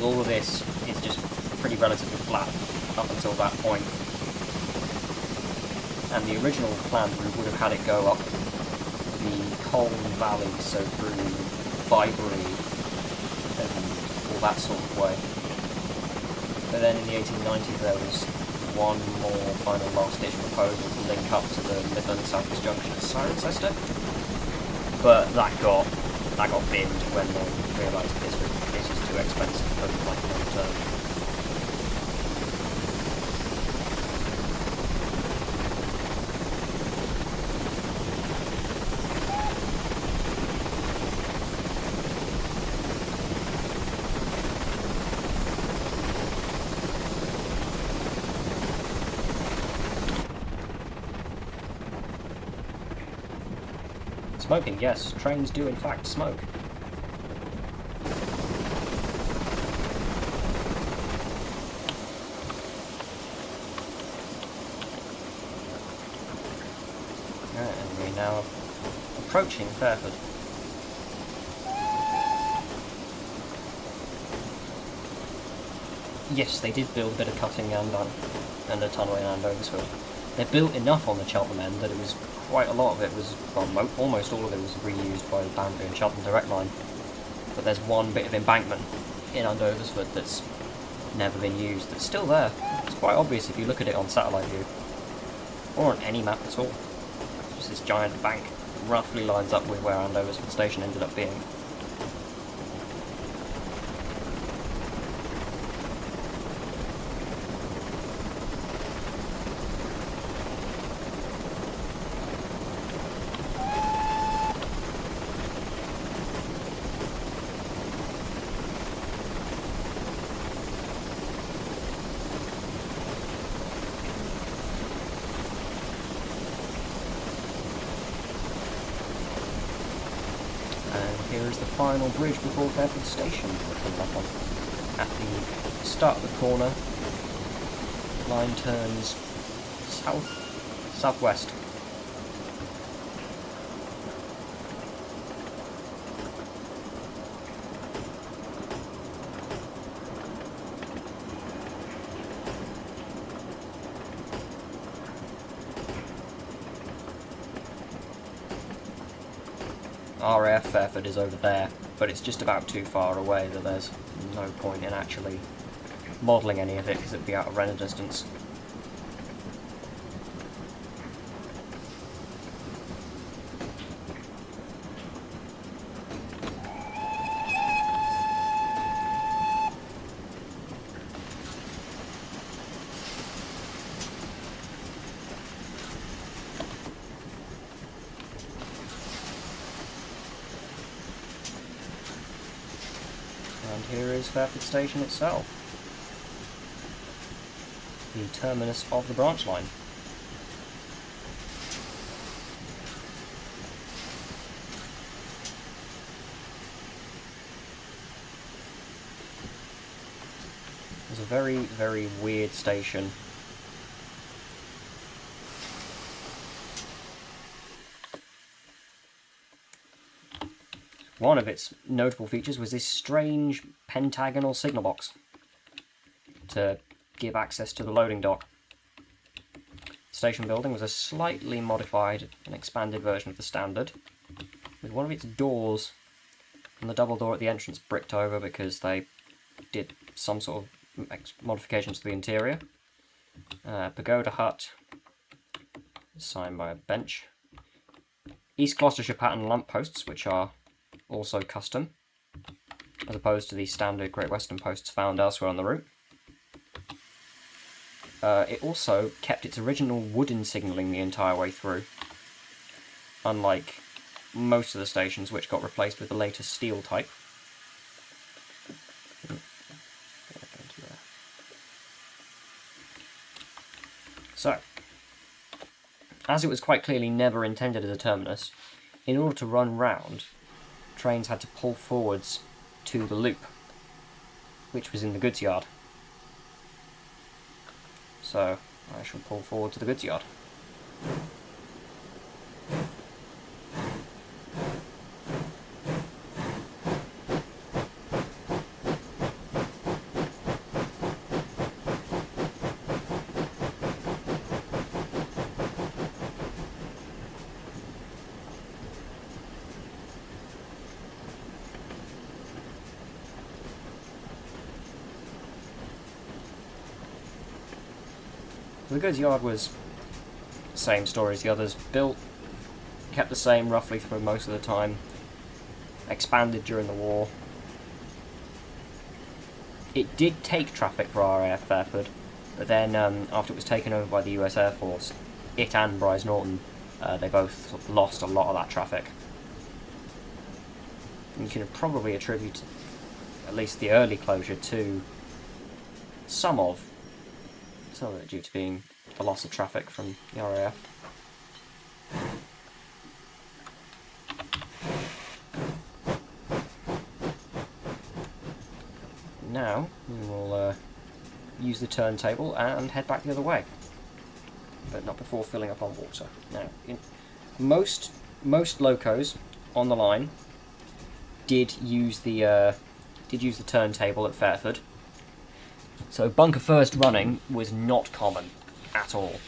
All of this is just pretty relatively flat up until that point. and the original planned route would have had it go up the Colne Valley, so through Bibury and all that sort of way. But then in the 1890s there was one more final last-ditch proposal to link up to the Midland South East Junction at Cirencester, but that got binned when they realised this was too expensive for like long term. Smoking, yes, trains do in fact smoke. And we're now approaching Fairford. Yes, they did build a bit of cutting and a tunnel in Andoversfield. They built enough on the Cheltenham end that it was quite a lot of it was, well, almost all of it was reused by the Banbury and Cheltenham Direct Line. But there's one bit of embankment in Andoversfield that's never been used, that's still there. It's quite obvious if you look at it on satellite view, or on any map at all. Just this giant bank roughly lines up with where Andoversfield Station ended up being. Here is the final bridge before Fairford Station we'll come back on. At the start of the corner, line turns southwest. RAF Fairford is over there, but it's just about too far away that there's no point in actually modelling any of it because it'd be out of render distance. And here is Fairford Station itself, the terminus of the branch line. It's a very, very weird station. One of its notable features was this strange pentagonal signal box to give access to the loading dock. The station building was a slightly modified and expanded version of the standard, with one of its doors and the double door at the entrance bricked over because they did some sort of modifications to the interior. Pagoda hut, signed by a bench. East Gloucestershire pattern lampposts, which are also custom, as opposed to the standard Great Western posts found elsewhere on the route. It also kept its original wooden signalling the entire way through, unlike most of the stations which got replaced with the later steel type. So, as it was quite clearly never intended as a terminus, in order to run round, trains had to pull forwards to the loop, which was in the goods yard. So I shall pull forward to the goods yard. The goods yard was the same story as the others. Built, kept the same roughly for most of the time. Expanded during the war. It did take traffic for RAF Fairford, but then after it was taken over by the US Air Force, it and Bryce Norton, they both lost a lot of that traffic. You can probably attribute at least the early closure to some of it due to being the loss of traffic from the RAF. Now we will use the turntable and head back the other way, but not before filling up on water. Now, most locos on the line did use the turntable at Fairford, so bunker first running was not common at all.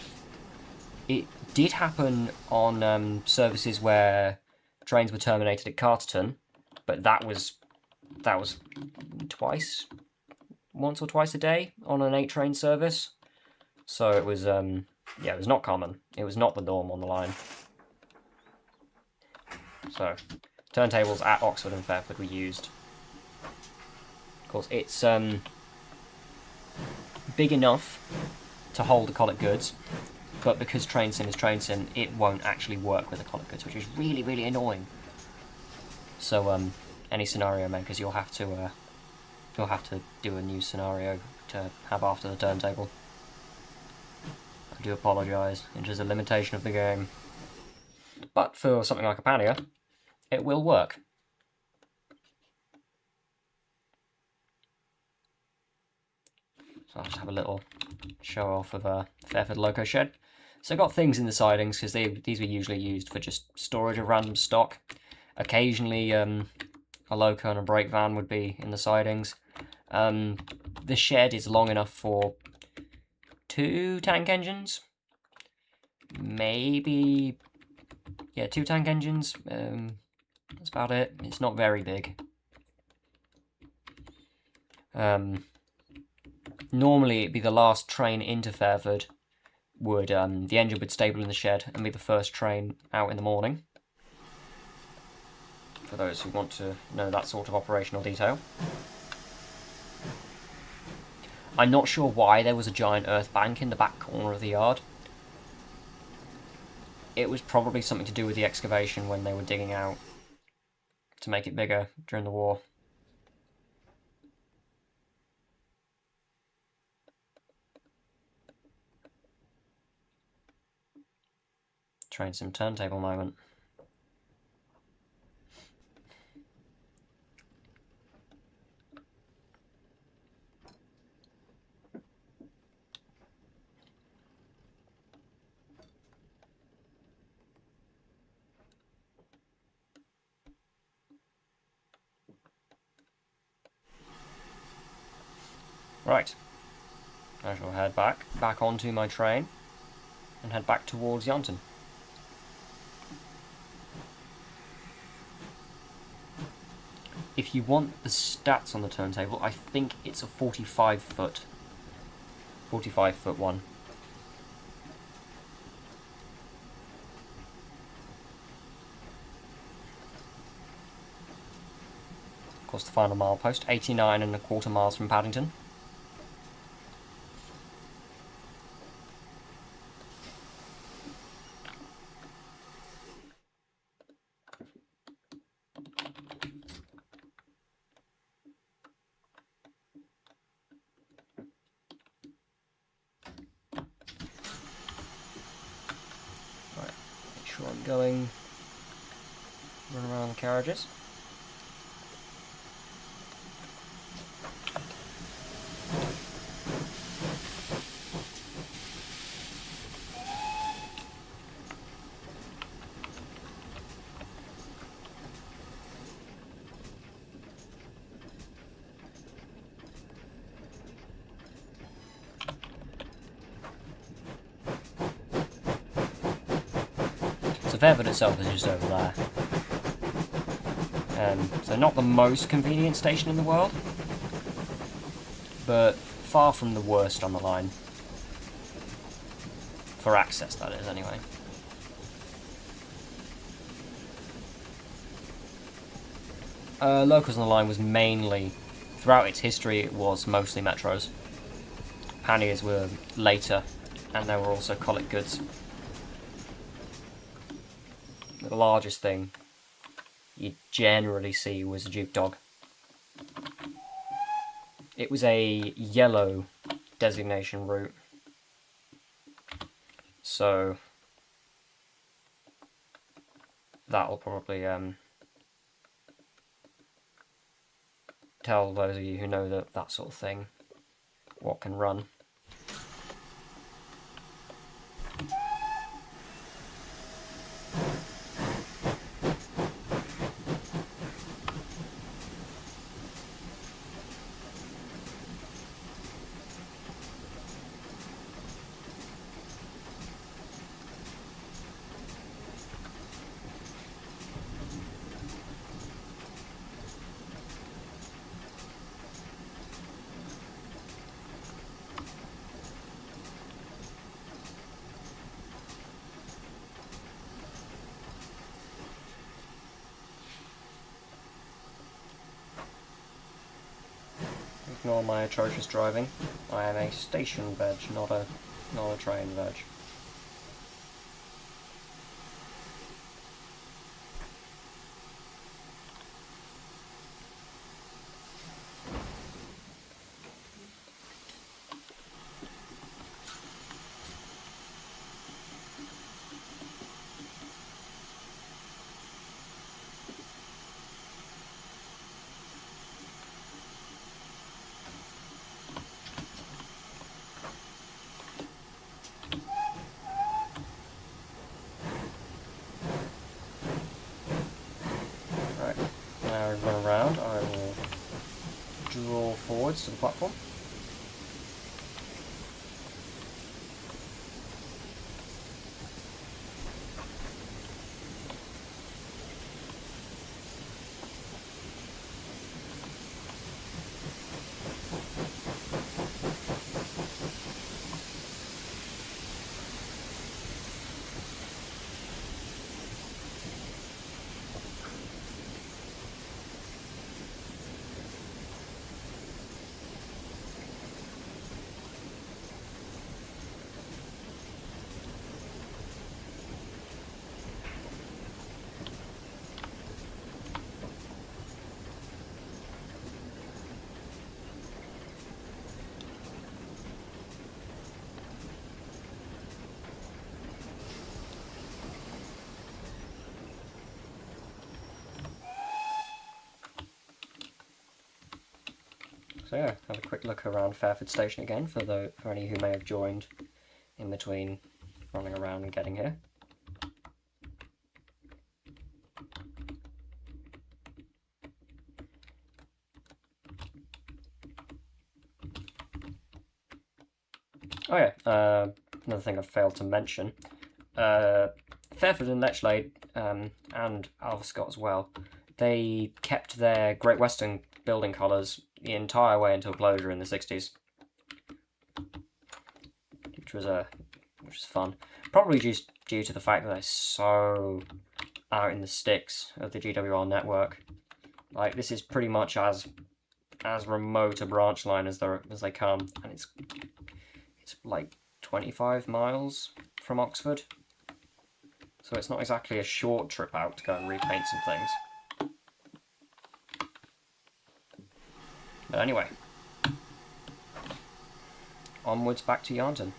It did happen on services where trains were terminated at Carterton, but that was once or twice a day on an 8-train service. So it was it was not common. It was not the norm on the line. So turntables at Oxford and Fairford were used. Of course, it's big enough to hold the collet goods, but because train sim is train sim, it won't actually work with the collet goods, which is really, really annoying. So any scenario makers, you'll have to do a new scenario to have after the turntable. I do apologise, it is a limitation of the game. But for something like a pannier, it will work. So I'll just have a little show off of a Fairford loco shed. So I got things in the sidings because these were usually used for just storage of random stock. Occasionally a loco and a brake van would be in the sidings. The shed is long enough for 2 tank engines. Maybe, yeah, 2 tank engines. That's about it. It's not very big. Normally it'd be the last train into Fairford would the engine would stable in the shed and be the first train out in the morning. For those who want to know that sort of operational detail. I'm not sure why there was a giant earth bank in the back corner of the yard. It was probably something to do with the excavation when they were digging out to make it bigger during the war. Train sim turntable moment. Right, I shall head back onto my train and head back towards Yonton. If you want the stats on the turntable, I think it's a 45 foot one. Of course, the final milepost, 89.25 miles from Paddington. Sure I'm going, run around the carriages. So Fairford itself is just over there. So not the most convenient station in the world, but far from the worst on the line. For access, that is, anyway. Locals on the line was mainly, throughout its history, it was mostly metros. Panniers were later, and there were also collet goods. The largest thing you generally see was a Duke dog. It was a yellow designation route, so that'll probably tell those of you who know that sort of thing what can run. Ignore my atrocious driving. I am a station veg, not a train veg. Run around, I will draw forwards to the platform. So yeah, have a quick look around Fairford Station again for any who may have joined in between running around and getting here. Oh yeah, another thing I failed to mention. Fairford and Lechlade, and Alverscott as well, they kept their Great Western building colours the entire way until closure in the 60s. Which was fun. Probably just due to the fact that they're so out in the sticks of the GWR network. Like, this is pretty much as remote a branch line as they come, and it's like 25 miles from Oxford. So it's not exactly a short trip out to go and repaint some things. But anyway, onwards back to Yarnton.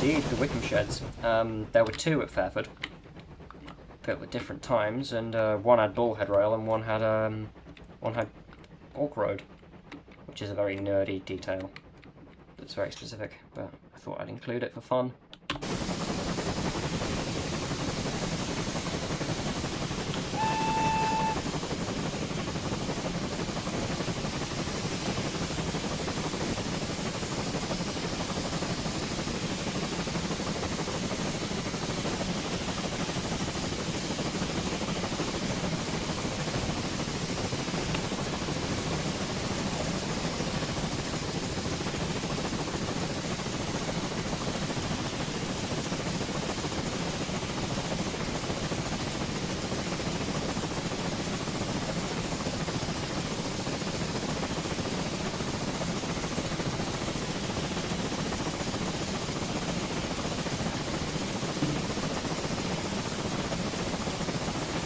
Indeed, the Wickham sheds. There were two at Fairford, built at different times, and one had bullhead rail and one had Ork Road, which is a very nerdy detail that's very specific, but I thought I'd include it for fun.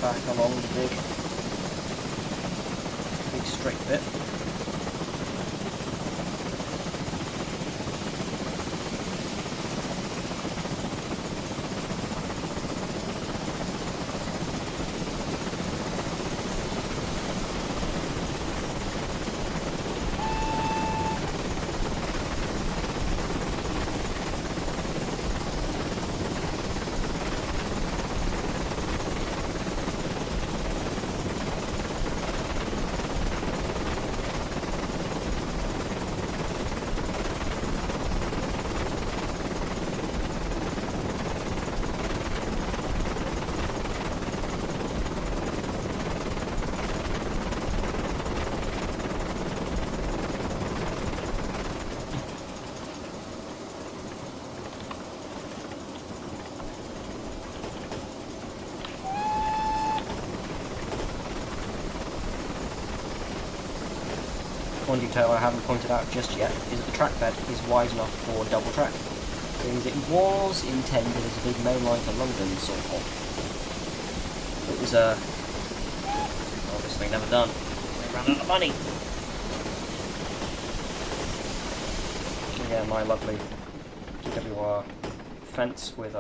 back along the big straight bit. One detail I haven't pointed out just yet is that the track bed is wide enough for double track, because it was intended as a big main line for London sort of. It was obviously never done. They ran out of money. Yeah, my lovely GWR fence with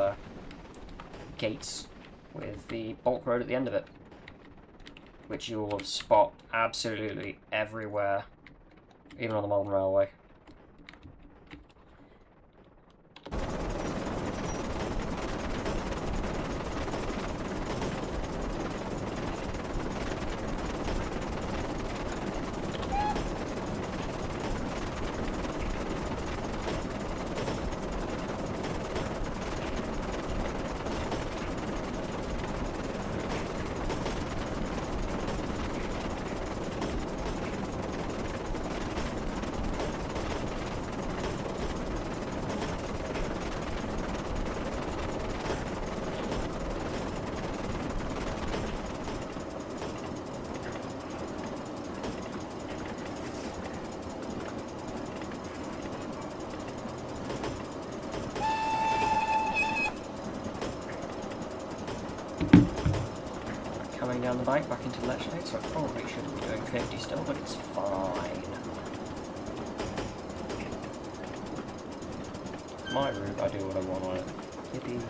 gates with the bulk road at the end of it, which you will spot absolutely everywhere, even on the modern railway. Coming down the bank back into Lechlade, so I probably shouldn't be doing 50 still, but it's fine. My route, I do what I want on it. Yippee.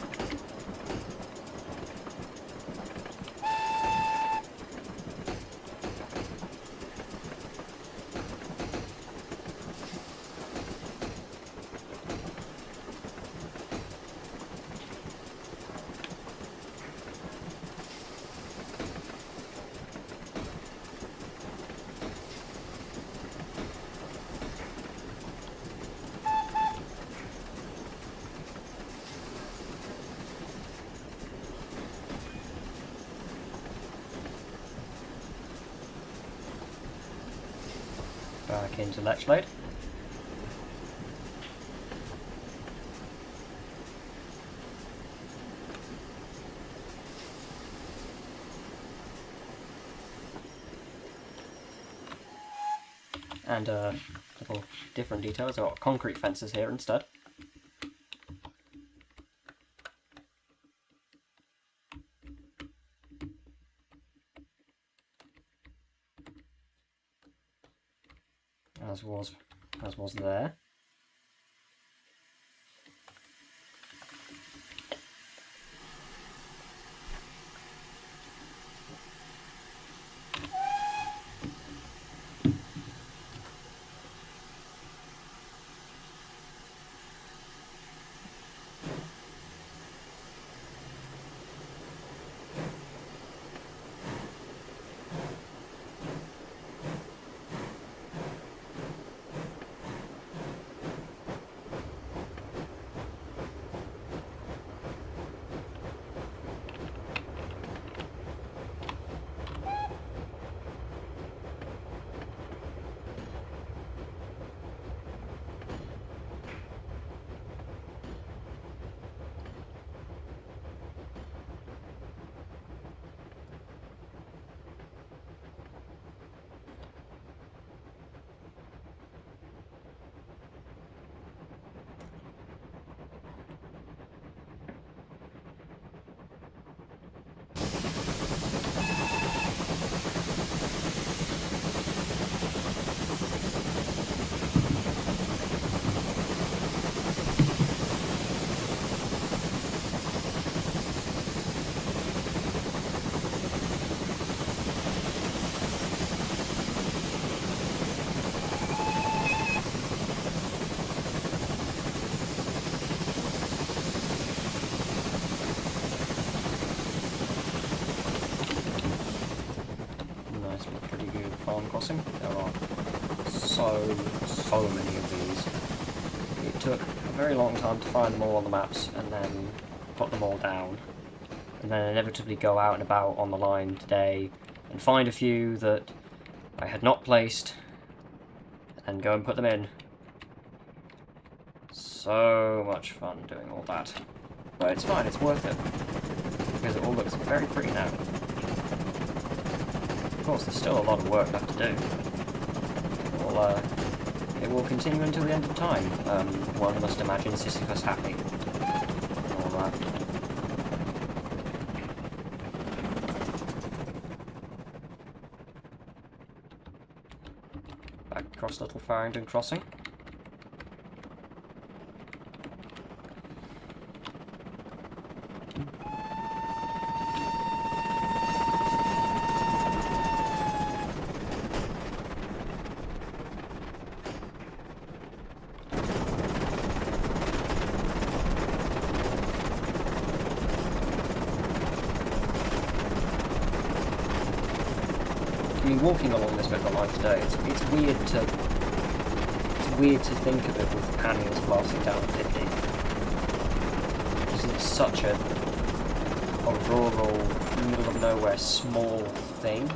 Back into Lechlade. And little different details. I've got concrete fences here instead. As was there. island crossing. There are so many of these. It took a very long time to find them all on the maps and then put them all down. And then inevitably go out and about on the line today and find a few that I had not placed and go and put them in. So much fun doing all that. But it's fine, it's worth it. Because it all looks very pretty now. Of course, there's still a lot of work left to do. It will continue until the end of time. One must imagine Sisyphus happy. And all that. Back across Little Farringdon Crossing. I mean, walking along this bit of the line today, it's weird to think of it with panniers blasting down at 50. Because it's such a rural, middle of nowhere, small thing.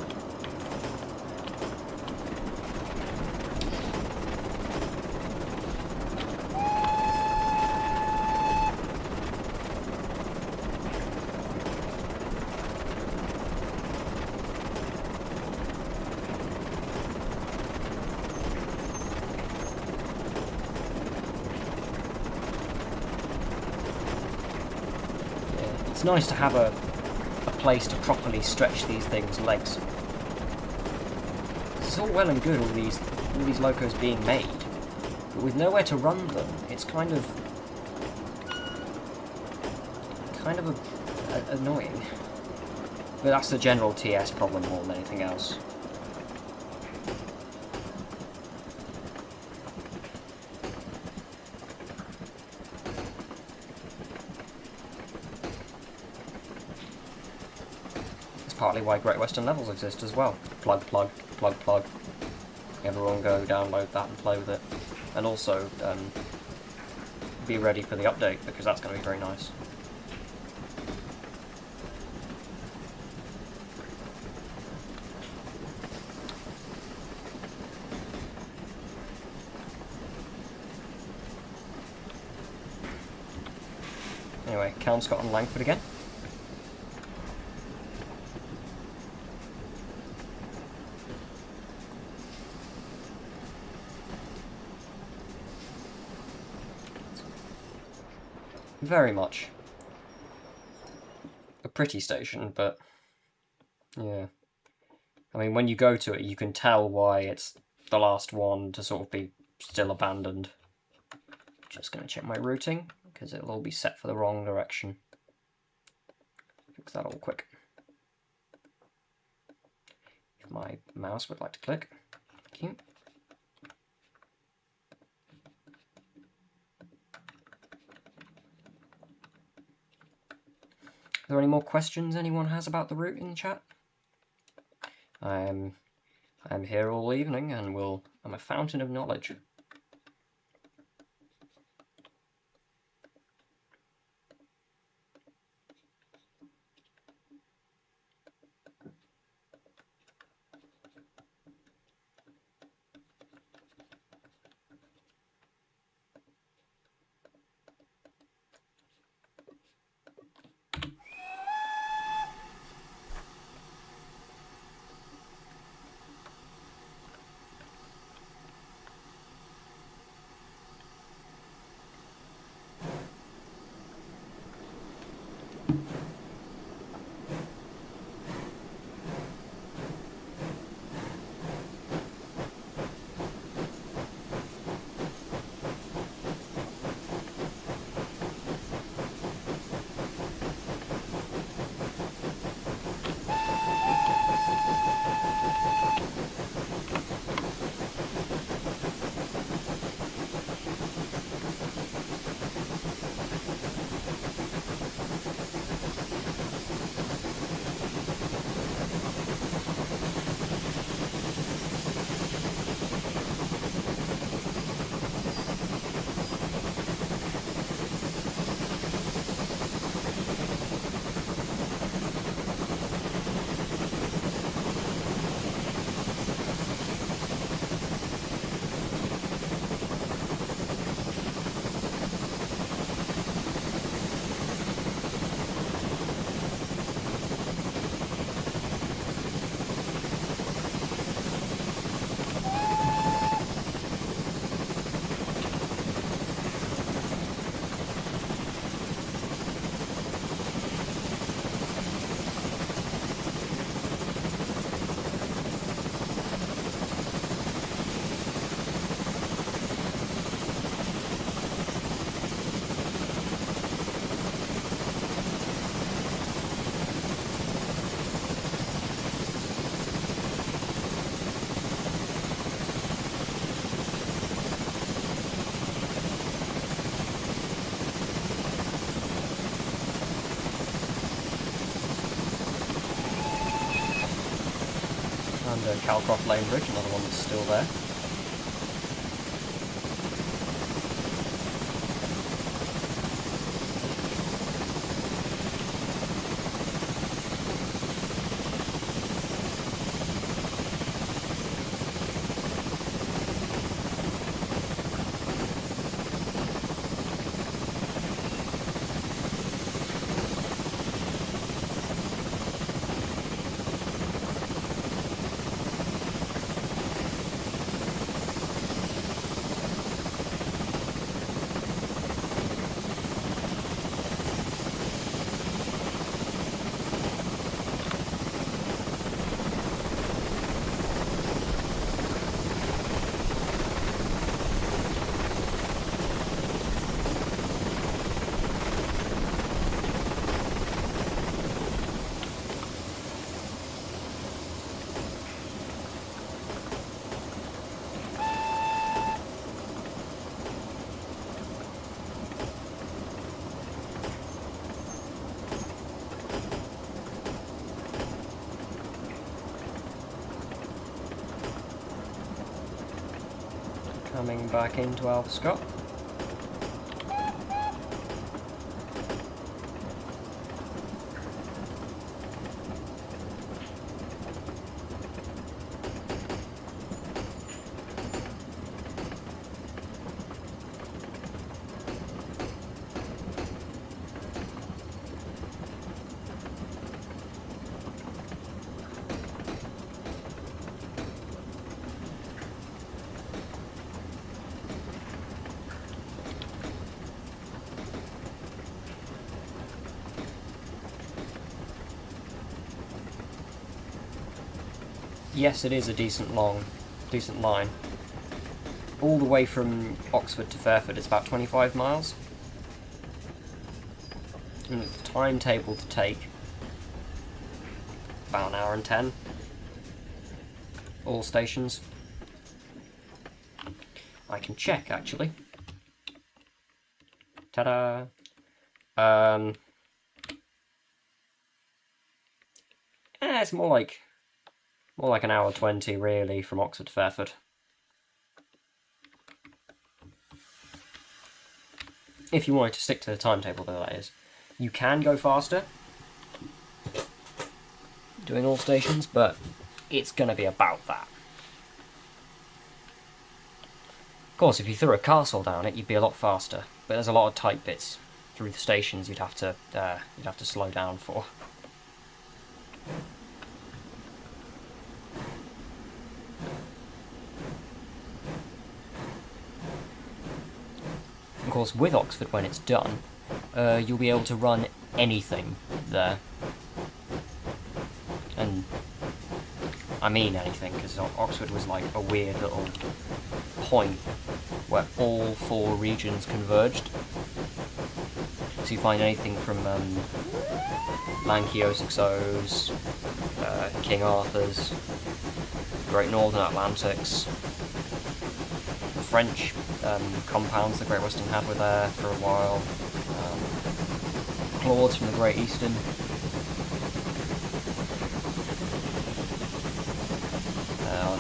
It's nice to have a place to properly stretch these things' legs. It's all well and good, all these locos being made, but with nowhere to run them, it's kind of annoying. But that's the general TS problem more than anything else. Partly why Great Western Levels exist as well. Plug, plug, plug, plug. Everyone go download that and play with it. And also, be ready for the update, because that's going to be very nice. Anyway, Kelmscott and Langford again. Very much a pretty station, but yeah. I mean, when you go to it, you can tell why it's the last one to sort of be still abandoned. Just going to check my routing, because it'll all be set for the wrong direction. Fix that all quick. If my mouse would like to click. Thank you. Are there any more questions anyone has about the route in the chat? I'm here all evening and I'm a fountain of knowledge. And Calcroft Lane Bridge, another one that's still there. Coming back into Alverscott. Yes, it is a decent line. All the way from Oxford to Fairford is about 25 miles. And it's timetable to take about an hour and 10. All stations. I can check, actually. Ta-da! It's more like an hour 20, really, from Oxford to Fairford. If you wanted to stick to the timetable, though, that is. You can go faster, doing all stations, but it's going to be about that. Of course, if you threw a castle down it, you'd be a lot faster, but there's a lot of tight bits through the stations you'd have to slow down for. Of course, with Oxford, when it's done, you'll be able to run anything there. And I mean anything, because Oxford was like a weird little point where all 4 regions converged. So you find anything from Lanky 060s, King Arthur's, Great Northern Atlantics, French compounds the Great Western had were there for a while, Claudes from the Great Eastern,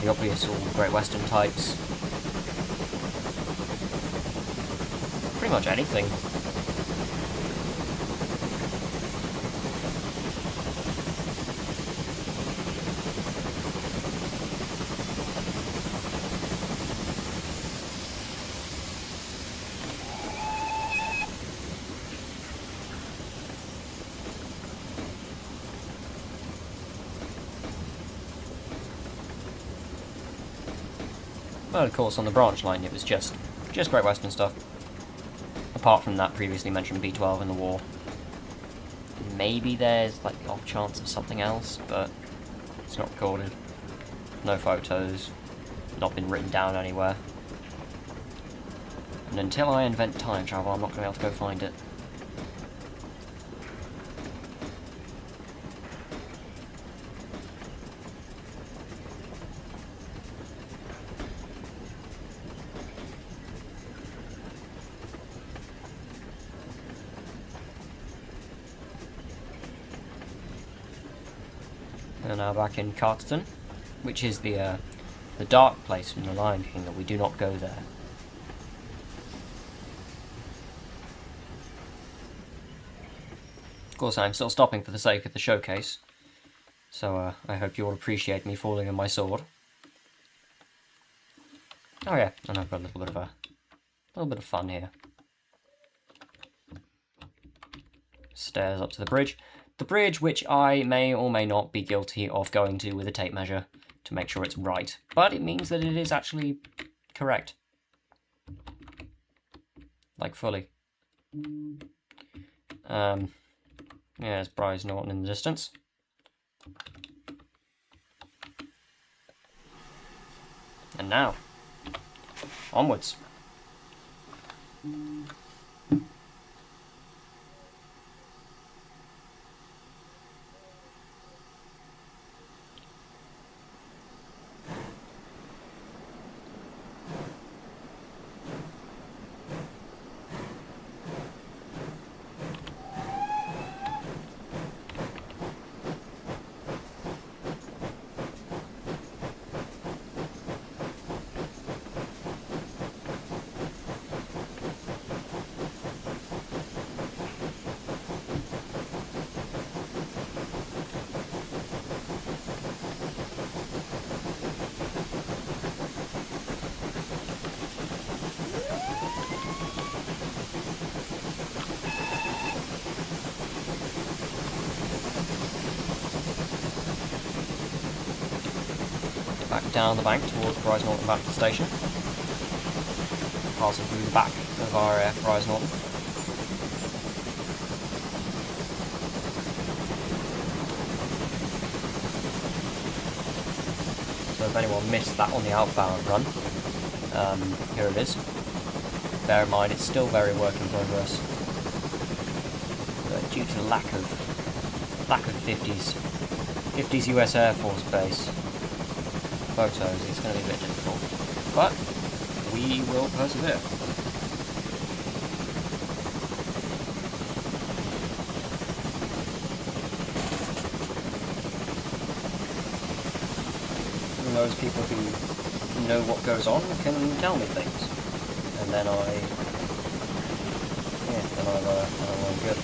the obvious all Great Western types, pretty much anything. Well, of course, on the branch line it was just Great Western stuff. Apart from that previously mentioned B12 in the war. Maybe there's like the off chance of something else, but it's not recorded. No photos. Not been written down anywhere. And until I invent time travel, I'm not going to be able to go find it. And now back in Carterton. which is the dark place from the Lion King, that we do not go there. Of course, I'm still stopping for the sake of the showcase, so I hope you all appreciate me falling on my sword. Oh yeah, and I've got a little bit of fun here. Stairs up to the bridge. The bridge which I may or may not be guilty of going to with a tape measure to make sure it's right, but it means that it is actually correct. Like, fully. Yeah, there's Bryce Norton in the distance. And now, onwards. Back down the bank towards Bryce Norton Baptist Station. Passing through the back of our Bryce Norton. So if anyone missed that on the outbound run, here it is. Bear in mind, it's still very work in progress. But due to the lack of 50s US Air Force Base photos, it's going to be a bit difficult. But we will persevere. And those people who know what goes on can tell me things, and then I'm good.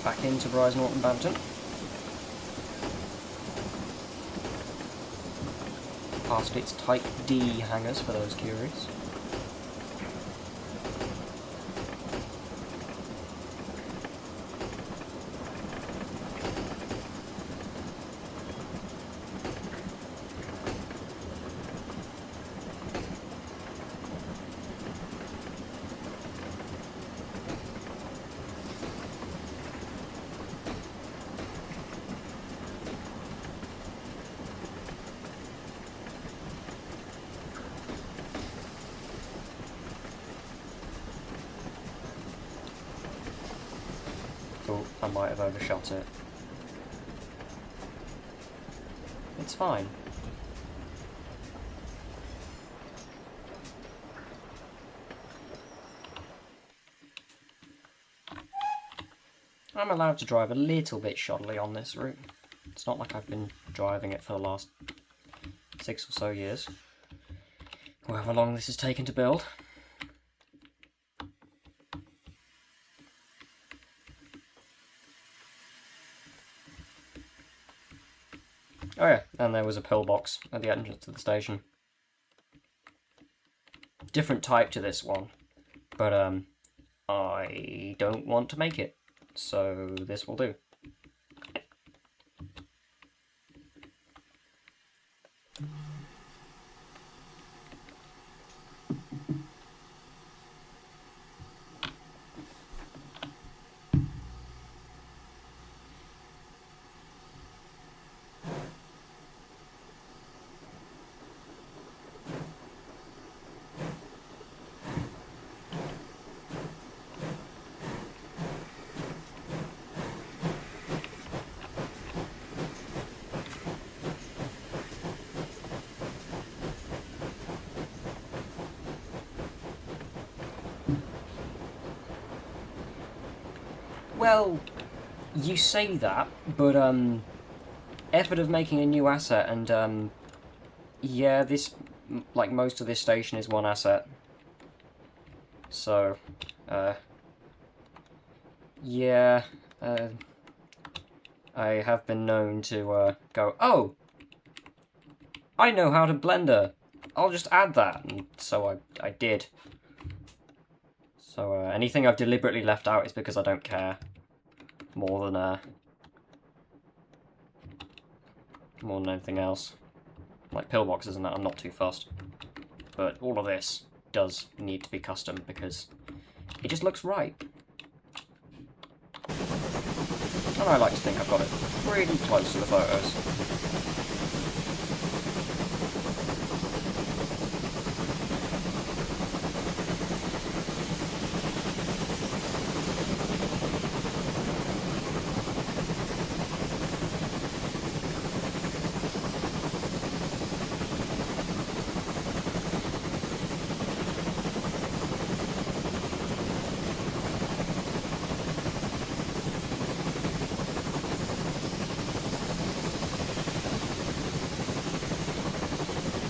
Back into Bryce Norton Bampton. Past its Type D hangars for those curious. I might have overshot it. It's fine. I'm allowed to drive a little bit shoddily on this route. It's not like I've been driving it for the last 6 or so years. However long this has taken to build. Oh yeah, and there was a pillbox at the entrance to the station. Different type to this one, but I don't want to make it, so this will do. Well, you say that, but effort of making a new asset, and yeah, this, like, most of this station is one asset. So, yeah, I have been known to go, oh, I know how to Blender. I'll just add that, and so I did. So anything I've deliberately left out is because I don't care more than anything else. Like pillboxes and that, I'm not too fussed. But all of this does need to be custom because it just looks right. And I like to think I've got it pretty close to the photos.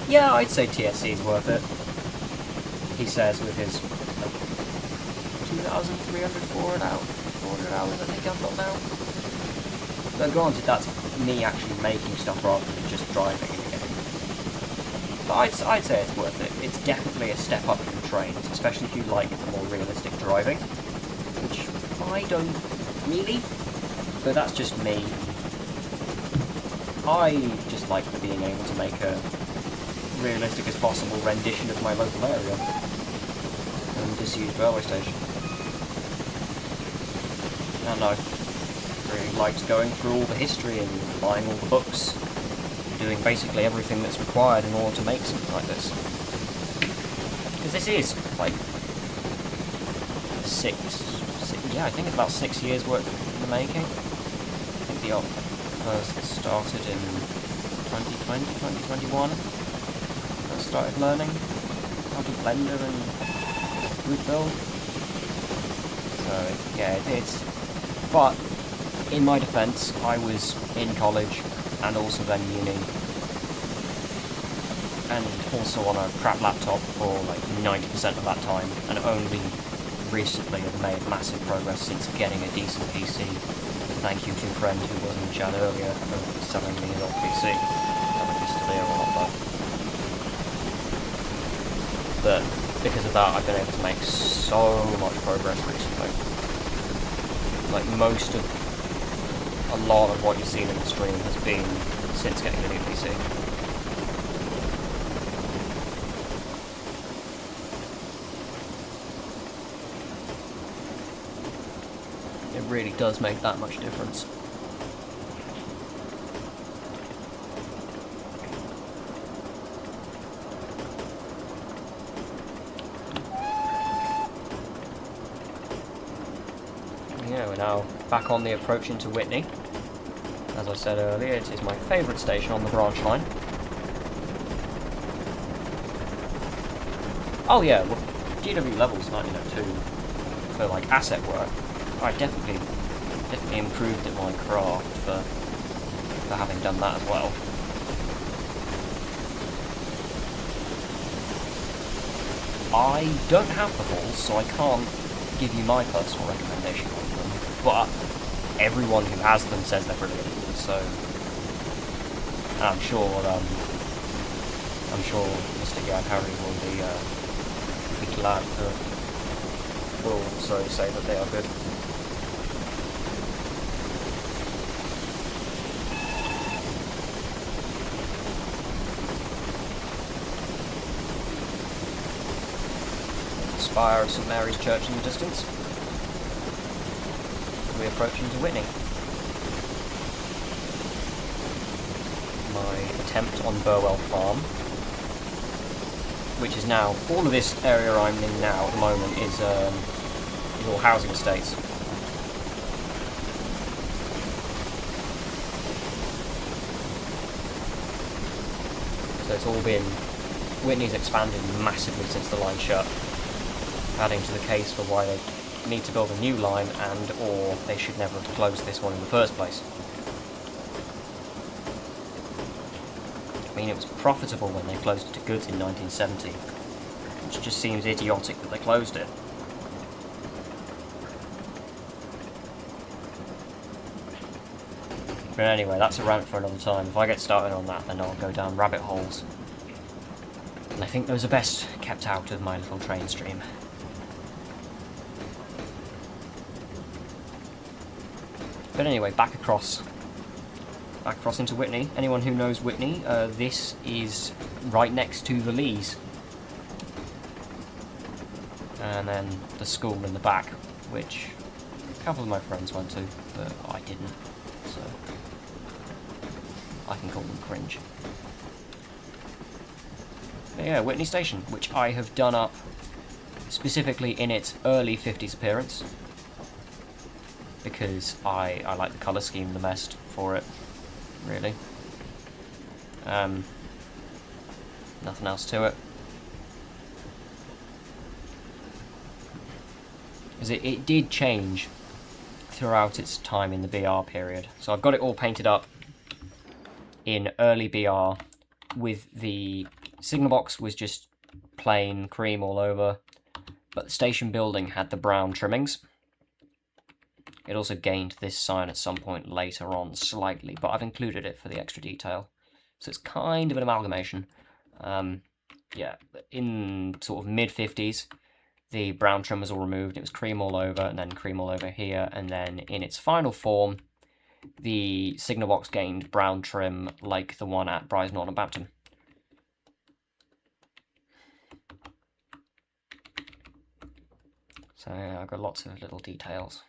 Yeah, I'd say TSC's worth it. He says with his 2,300 400 hours, I think I've got now. But granted, that's me actually making stuff rather than just driving in the game. But I'd say it's worth it. It's definitely a step up from trains, especially if you like the more realistic driving, which I don't really, but that's just me. I just like being able to make a realistic as possible rendition of my local area and disused railway station. And I really liked going through all the history and buying all the books, doing basically everything that's required in order to make something like this. Because this is like I think it's about 6 years work in the making. I think the op first started in 2020, 2021. Started learning how to Blender and Root build. So yeah, it's. But in my defence, I was in college and also then uni, and also on a crap laptop for like 90% of that time, and only recently have made massive progress since getting a decent PC. Thank you to a friend who was in the chat earlier for selling me his old PC. I don't know if he's still here or not, but because of that I've been able to make so much progress recently. Like a lot of what you've seen in the stream has been since getting the new PC. It really does make that much difference. Yeah, we're now back on the approach into Whitney. As I said earlier, it is my favourite station on the branch line. Oh yeah, well, GW levels 1902 for like asset work. I definitely improved in my craft for having done that as well. I don't have the halls, so I can't give you my personal recommendation on them, but everyone who has them says they're brilliant, so I'm sure Mr. Gagharry will be glad to also say that they are good. Spire of St Mary's Church in the distance. We approach into Whitney. My attempt on Burwell Farm, which is now, all of this area I'm in now at the moment is all housing estates. So it's all been, Whitney's expanded massively since the line shut, adding to the case for why they need to build a new line, and or they should never have closed this one in the first place. I mean, it was profitable when they closed it to goods in 1970, which just seems idiotic that they closed it. But anyway, that's a rant for another time. If I get started on that, then I'll go down rabbit holes. And I think those are best kept out of my little train stream. But anyway, back across into Whitney. Anyone who knows Whitney, this is right next to the Lees. And then the school in the back, which a couple of my friends went to, but I didn't, so I can call them cringe. But yeah, Whitney Station, which I have done up specifically in its early 50s appearance, because I like the colour scheme the best for it, really. Nothing else to it. Because it did change throughout its time in the BR period. So I've got it all painted up in early BR, with the signal box was just plain cream all over, but the station building had the brown trimmings. It also gained this sign at some point later on slightly, but I've included it for the extra detail. So it's kind of an amalgamation. Yeah, in sort of mid-50s, the brown trim was all removed. It was cream all over, and then cream all over here, and then in its final form, the signal box gained brown trim like the one at Brize Norton and Bampton. So yeah, I've got lots of little details.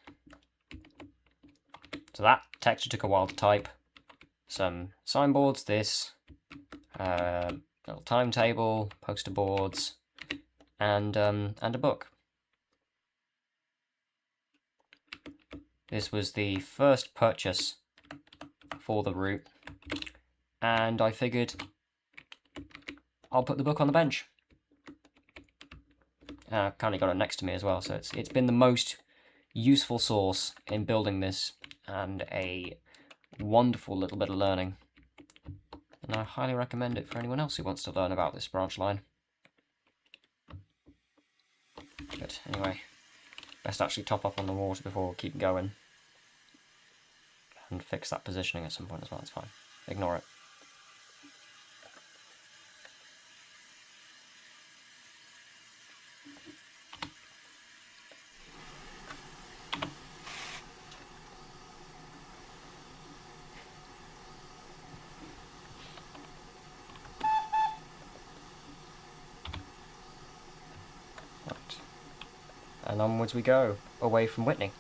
So that texture took a while to type. Some signboards, this, little timetable, poster boards, and a book. This was the first purchase for the route, and I figured I'll put the book on the bench. I've kind of got it next to me as well, so it's been the most useful source in building this, and a wonderful little bit of learning. And I highly recommend it for anyone else who wants to learn about this branch line. But anyway, best actually top up on the water before we keep going. And fix that positioning at some point as well, it's fine. Ignore it. And onwards we go, away from Whitney.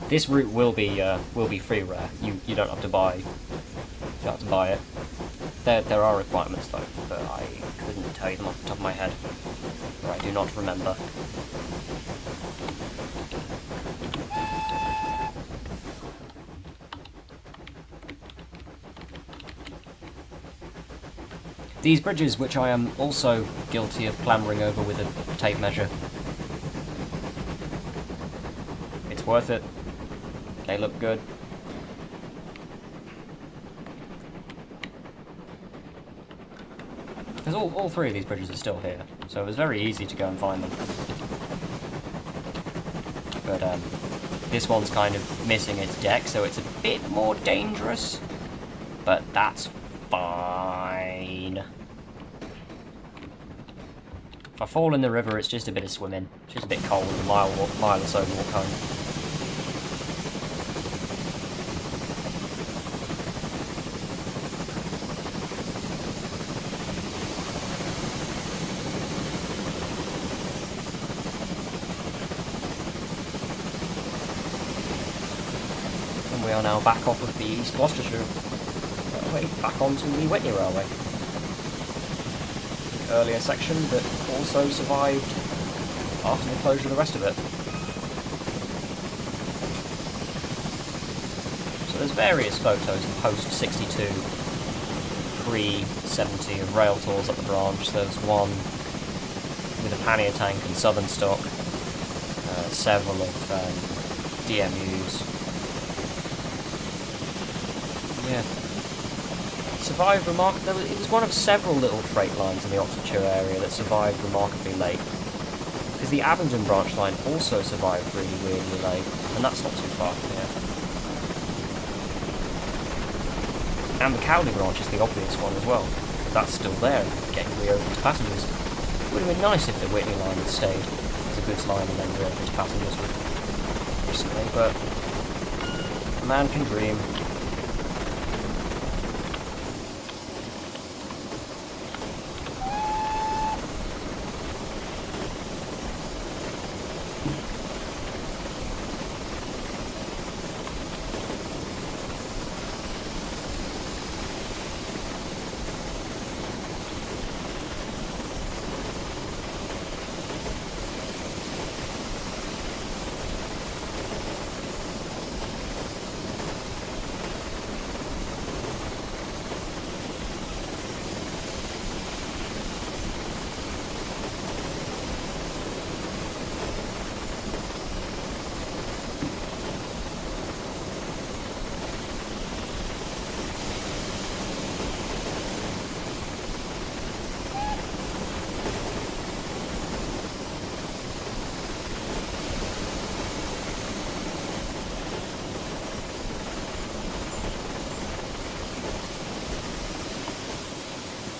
This route will be free rare. You don't have to buy. You don't have to buy it. There are requirements though, but I couldn't tell you them off the top of my head. Or I do not remember. These bridges, which I am also guilty of clambering over with a tape measure. It's worth it. They look good. Because all three of these bridges are still here, so it was very easy to go and find them. But this one's kind of missing its deck, so it's a bit more dangerous. But that's fine. If I fall in the river, it's just a bit of swimming. It's just a bit cold, a mile or so walk home. We are now back off of the East Gloucestershire Railway, back onto the Whitney Railway. earlier section that also survived after the closure of the rest of it. So there's various photos post-62, pre-70 of rail tours up the branch. There's one with a pannier tank and southern stock, several of DMUs. Yeah. Survived remarkably. It was one of several little freight lines in the Oxfordshire area that survived remarkably late. Because the Abingdon branch line also survived really weirdly late, and that's not too far from here. And the Cowley branch is the obvious one as well. That's still there, getting reopened to passengers. It would have been nice if the Whitney line had stayed as a goods line and then reopened to passengers recently, but a man can dream.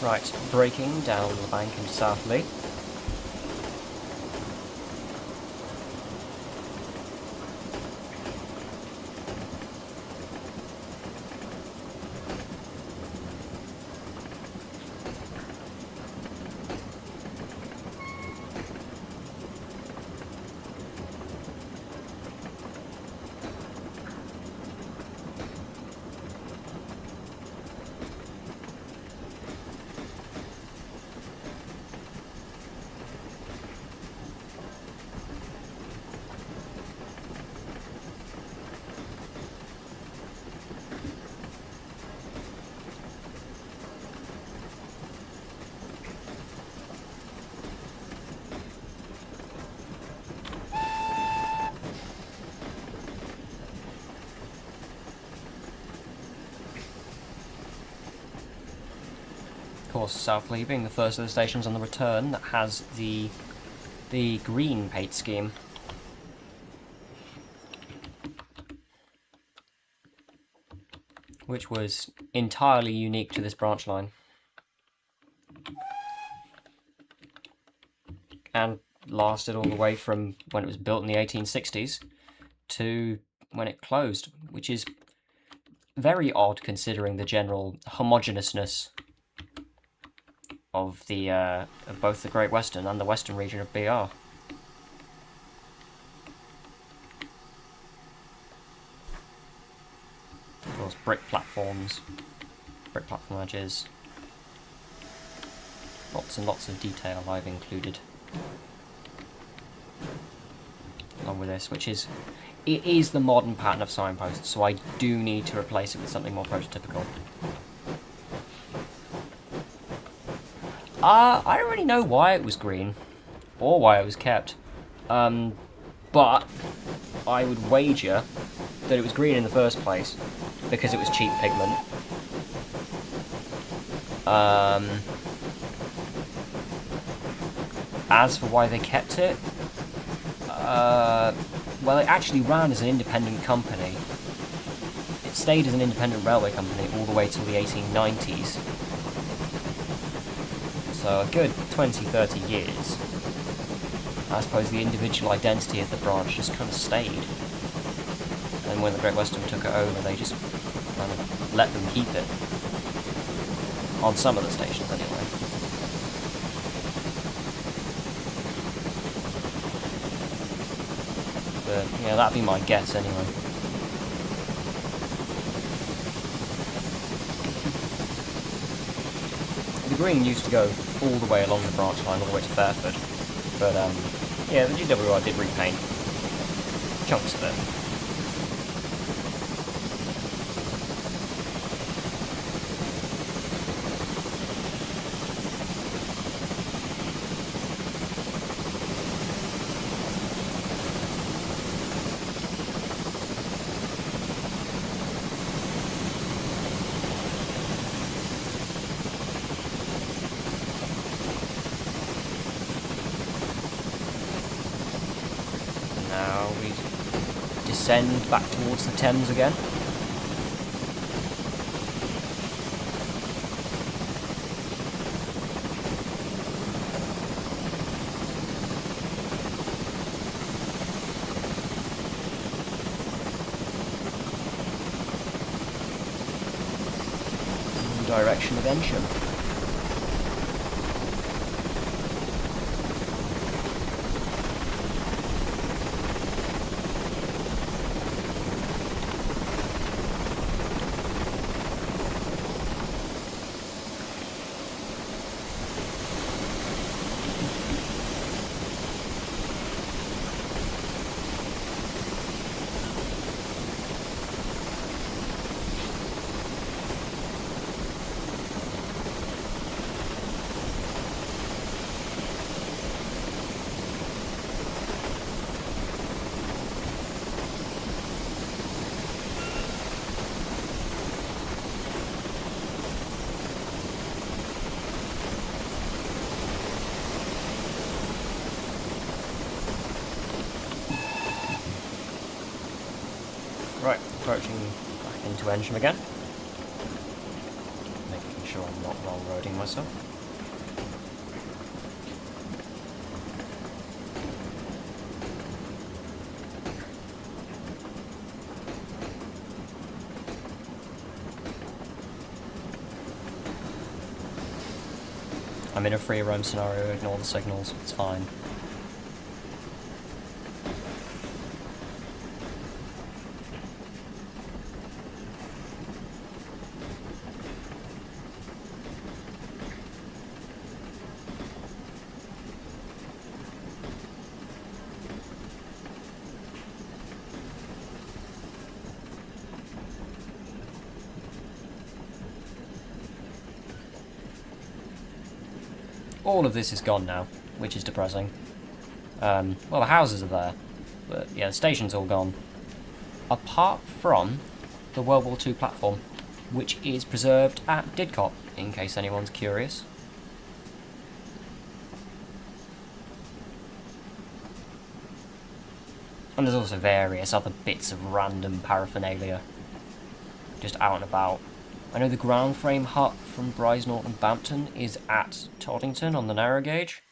Right, braking down the bank into Southley. Of course, Southley being the first of the stations on the return that has the green paint scheme. Which was entirely unique to this branch line. And lasted all the way from when it was built in the 1860s to when it closed, which is very odd considering the general homogeneousness of the of both the Great Western and the Western region of BR. Of course, brick platform edges. Lots and lots of detail I've included along with this, which is it is the modern pattern of signposts, so I do need to replace it with something more prototypical. I don't really know why it was green, or why it was kept, but I would wager that it was green in the first place, because it was cheap pigment. As for why they kept it, well, it actually ran as an independent company. It stayed as an independent railway company all the way till the 1890s. So a good 20-30 years. I suppose the individual identity of the branch just kind of stayed. And when the Great Western took it over, they just kind of let them keep it. On some of the stations, anyway. But, yeah, that'd be my guess, anyway. green used to go all the way along the branch line, all the way to Fairford. But, yeah, the GWR did repaint chunks of it. Now we descend back towards the Thames again. In the direction of Ensham. Right, approaching back into Ensham again. Making sure I'm not wrong roading myself. I'm in a free roam scenario, ignore the signals, it's fine. All of this is gone now, which is depressing. Well, the houses are there, but yeah, the station's all gone. Apart from the World War II platform, which is preserved at Didcot, in case anyone's curious. And there's also various other bits of random paraphernalia just out and about. I know the ground frame hut from Brisnorton and Bampton is at Toddington on the narrow gauge,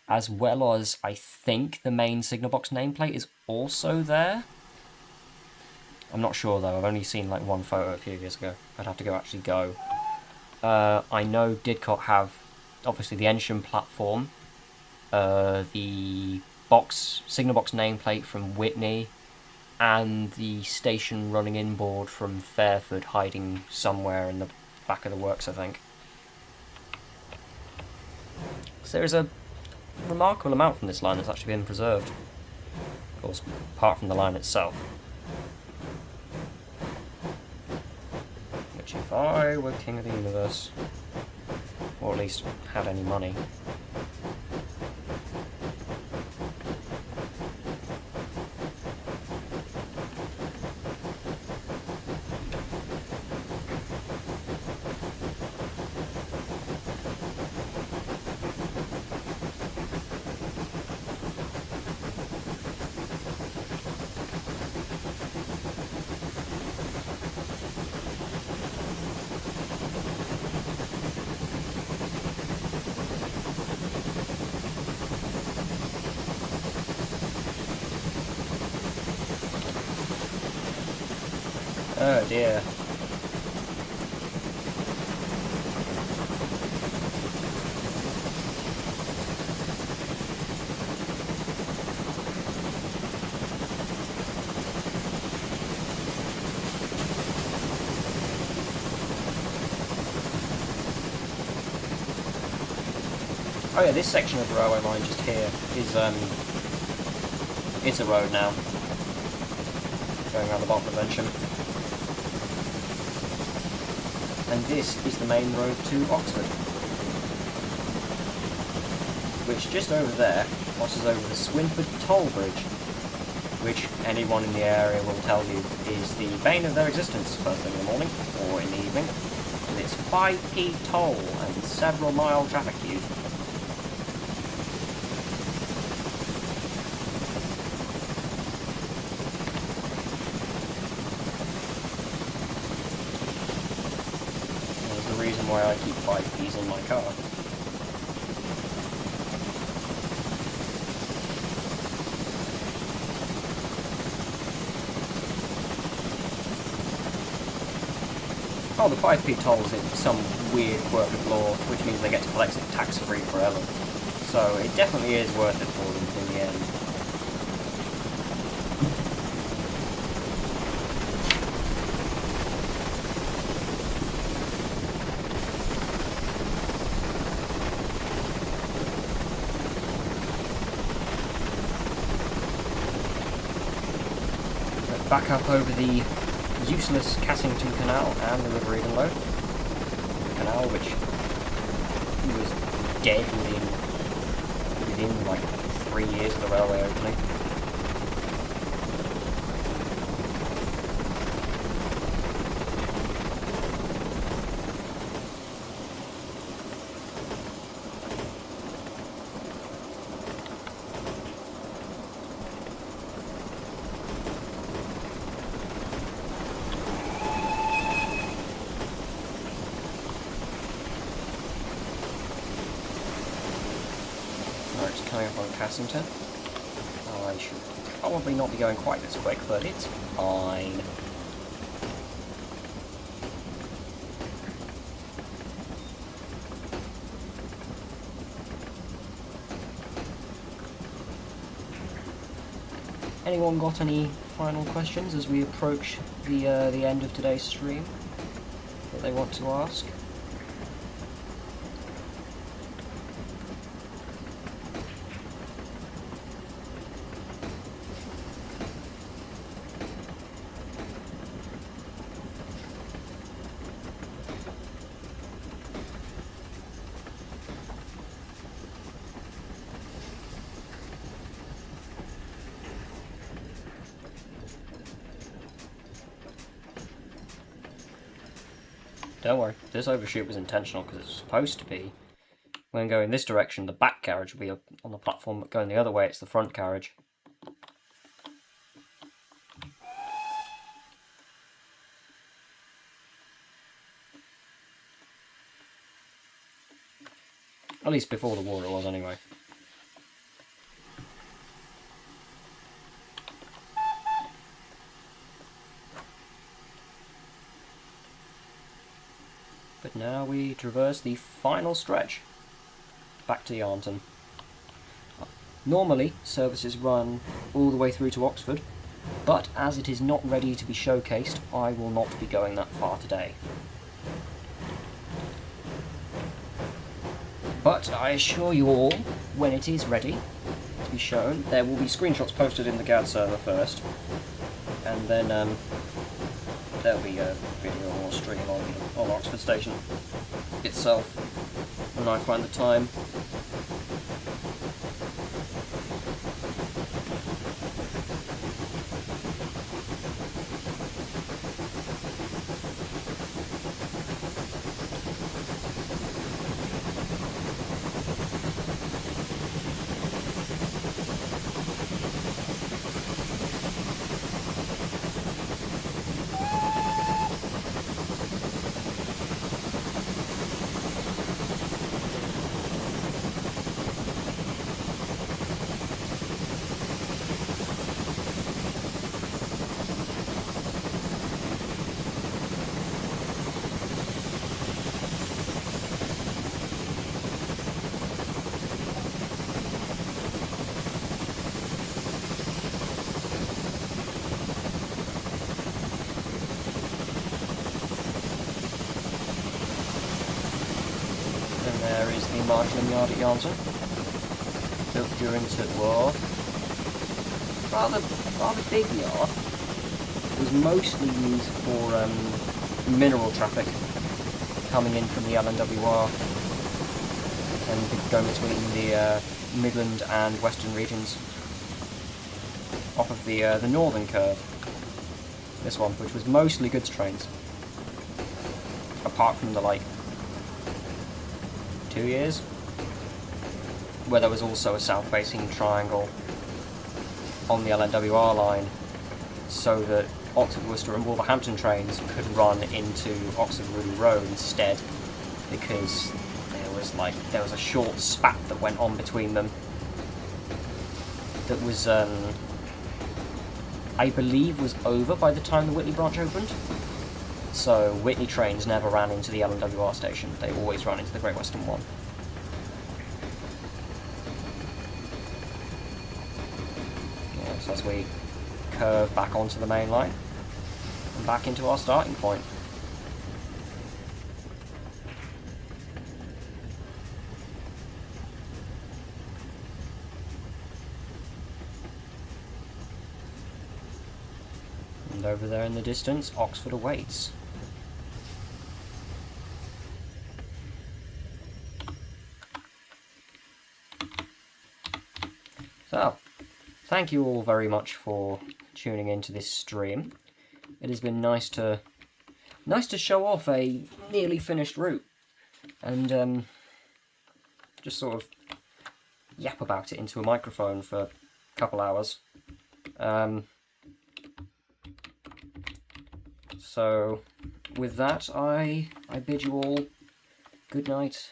as well as I think the main signal box nameplate is also there. I'm not sure though, I've only seen like one photo a few years ago. I'd have to actually go. I know Didcot have obviously the Ensham platform, the signal box nameplate from Whitney, and the station running inboard from Fairford hiding somewhere in the back of the works, I think. So there's a remarkable amount from this line that's actually been preserved. Of course, apart from the line itself. Which, if I were king of the universe, or at least had any money, oh dear. Oh yeah, this section of the railway line just here is it's a road now, going around the bottom of Bensham. And this is the main road to Oxford, which just over there crosses over the Swinford Toll Bridge, which anyone in the area will tell you is the bane of their existence first thing in the morning or in the evening. And it's 5p toll and several mile traffic queues. There's the reason why I keep 5p's in my car. Oh, the 5p toll's in some weird quirk of law, which means they get to collect it tax-free forever. So it definitely is worth it for them in the end. Back up over the useless Cassington Canal and the River Evenlow. The canal, which was dead within like 3 years of the railway opening. Coming up on Cassington. I should probably not be going quite this quick, but it's fine. Anyone got any final questions as we approach the end of today's stream that they want to ask? Don't worry, this overshoot was intentional because it's supposed to be, when going this direction, the back carriage will be up on the platform, but going the other way, it's the front carriage. At least before the war it was anyway. But now we traverse the final stretch back to Yarnton. Normally, services run all the way through to Oxford, but as it is not ready to be showcased, I will not be going that far today. But I assure you all, when it is ready to be shown, there will be screenshots posted in the GAD server first, and then there'll be a video or stream on Oxford Station itself when I find the time. marshalling yard at Yarnton, built during the war. Rather big yard. It was mostly used for mineral traffic coming in from the LNWR and going between the Midland and Western regions off of the northern curve. This one, which was mostly goods trains, apart from the 2 years where there was also a south-facing triangle on the LNWR line, so that Oxford, Worcester and Wolverhampton trains could run into Oxford Ruddy Road instead, because there was a short spat that went on between them that was I believe was over by the time the Whitney branch opened. So Whitney trains never ran into the LNWR station, they always ran into the Great Western one. Yeah, so as we curve back onto the main line and back into our starting point. And over there in the distance, Oxford awaits. So, thank you all very much for tuning into this stream. It has been nice to show off a nearly finished route and just sort of yap about it into a microphone for a couple hours. So with that, I bid you all good night,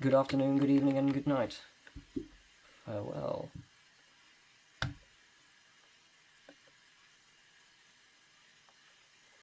good afternoon, good evening, and good night. Farewell.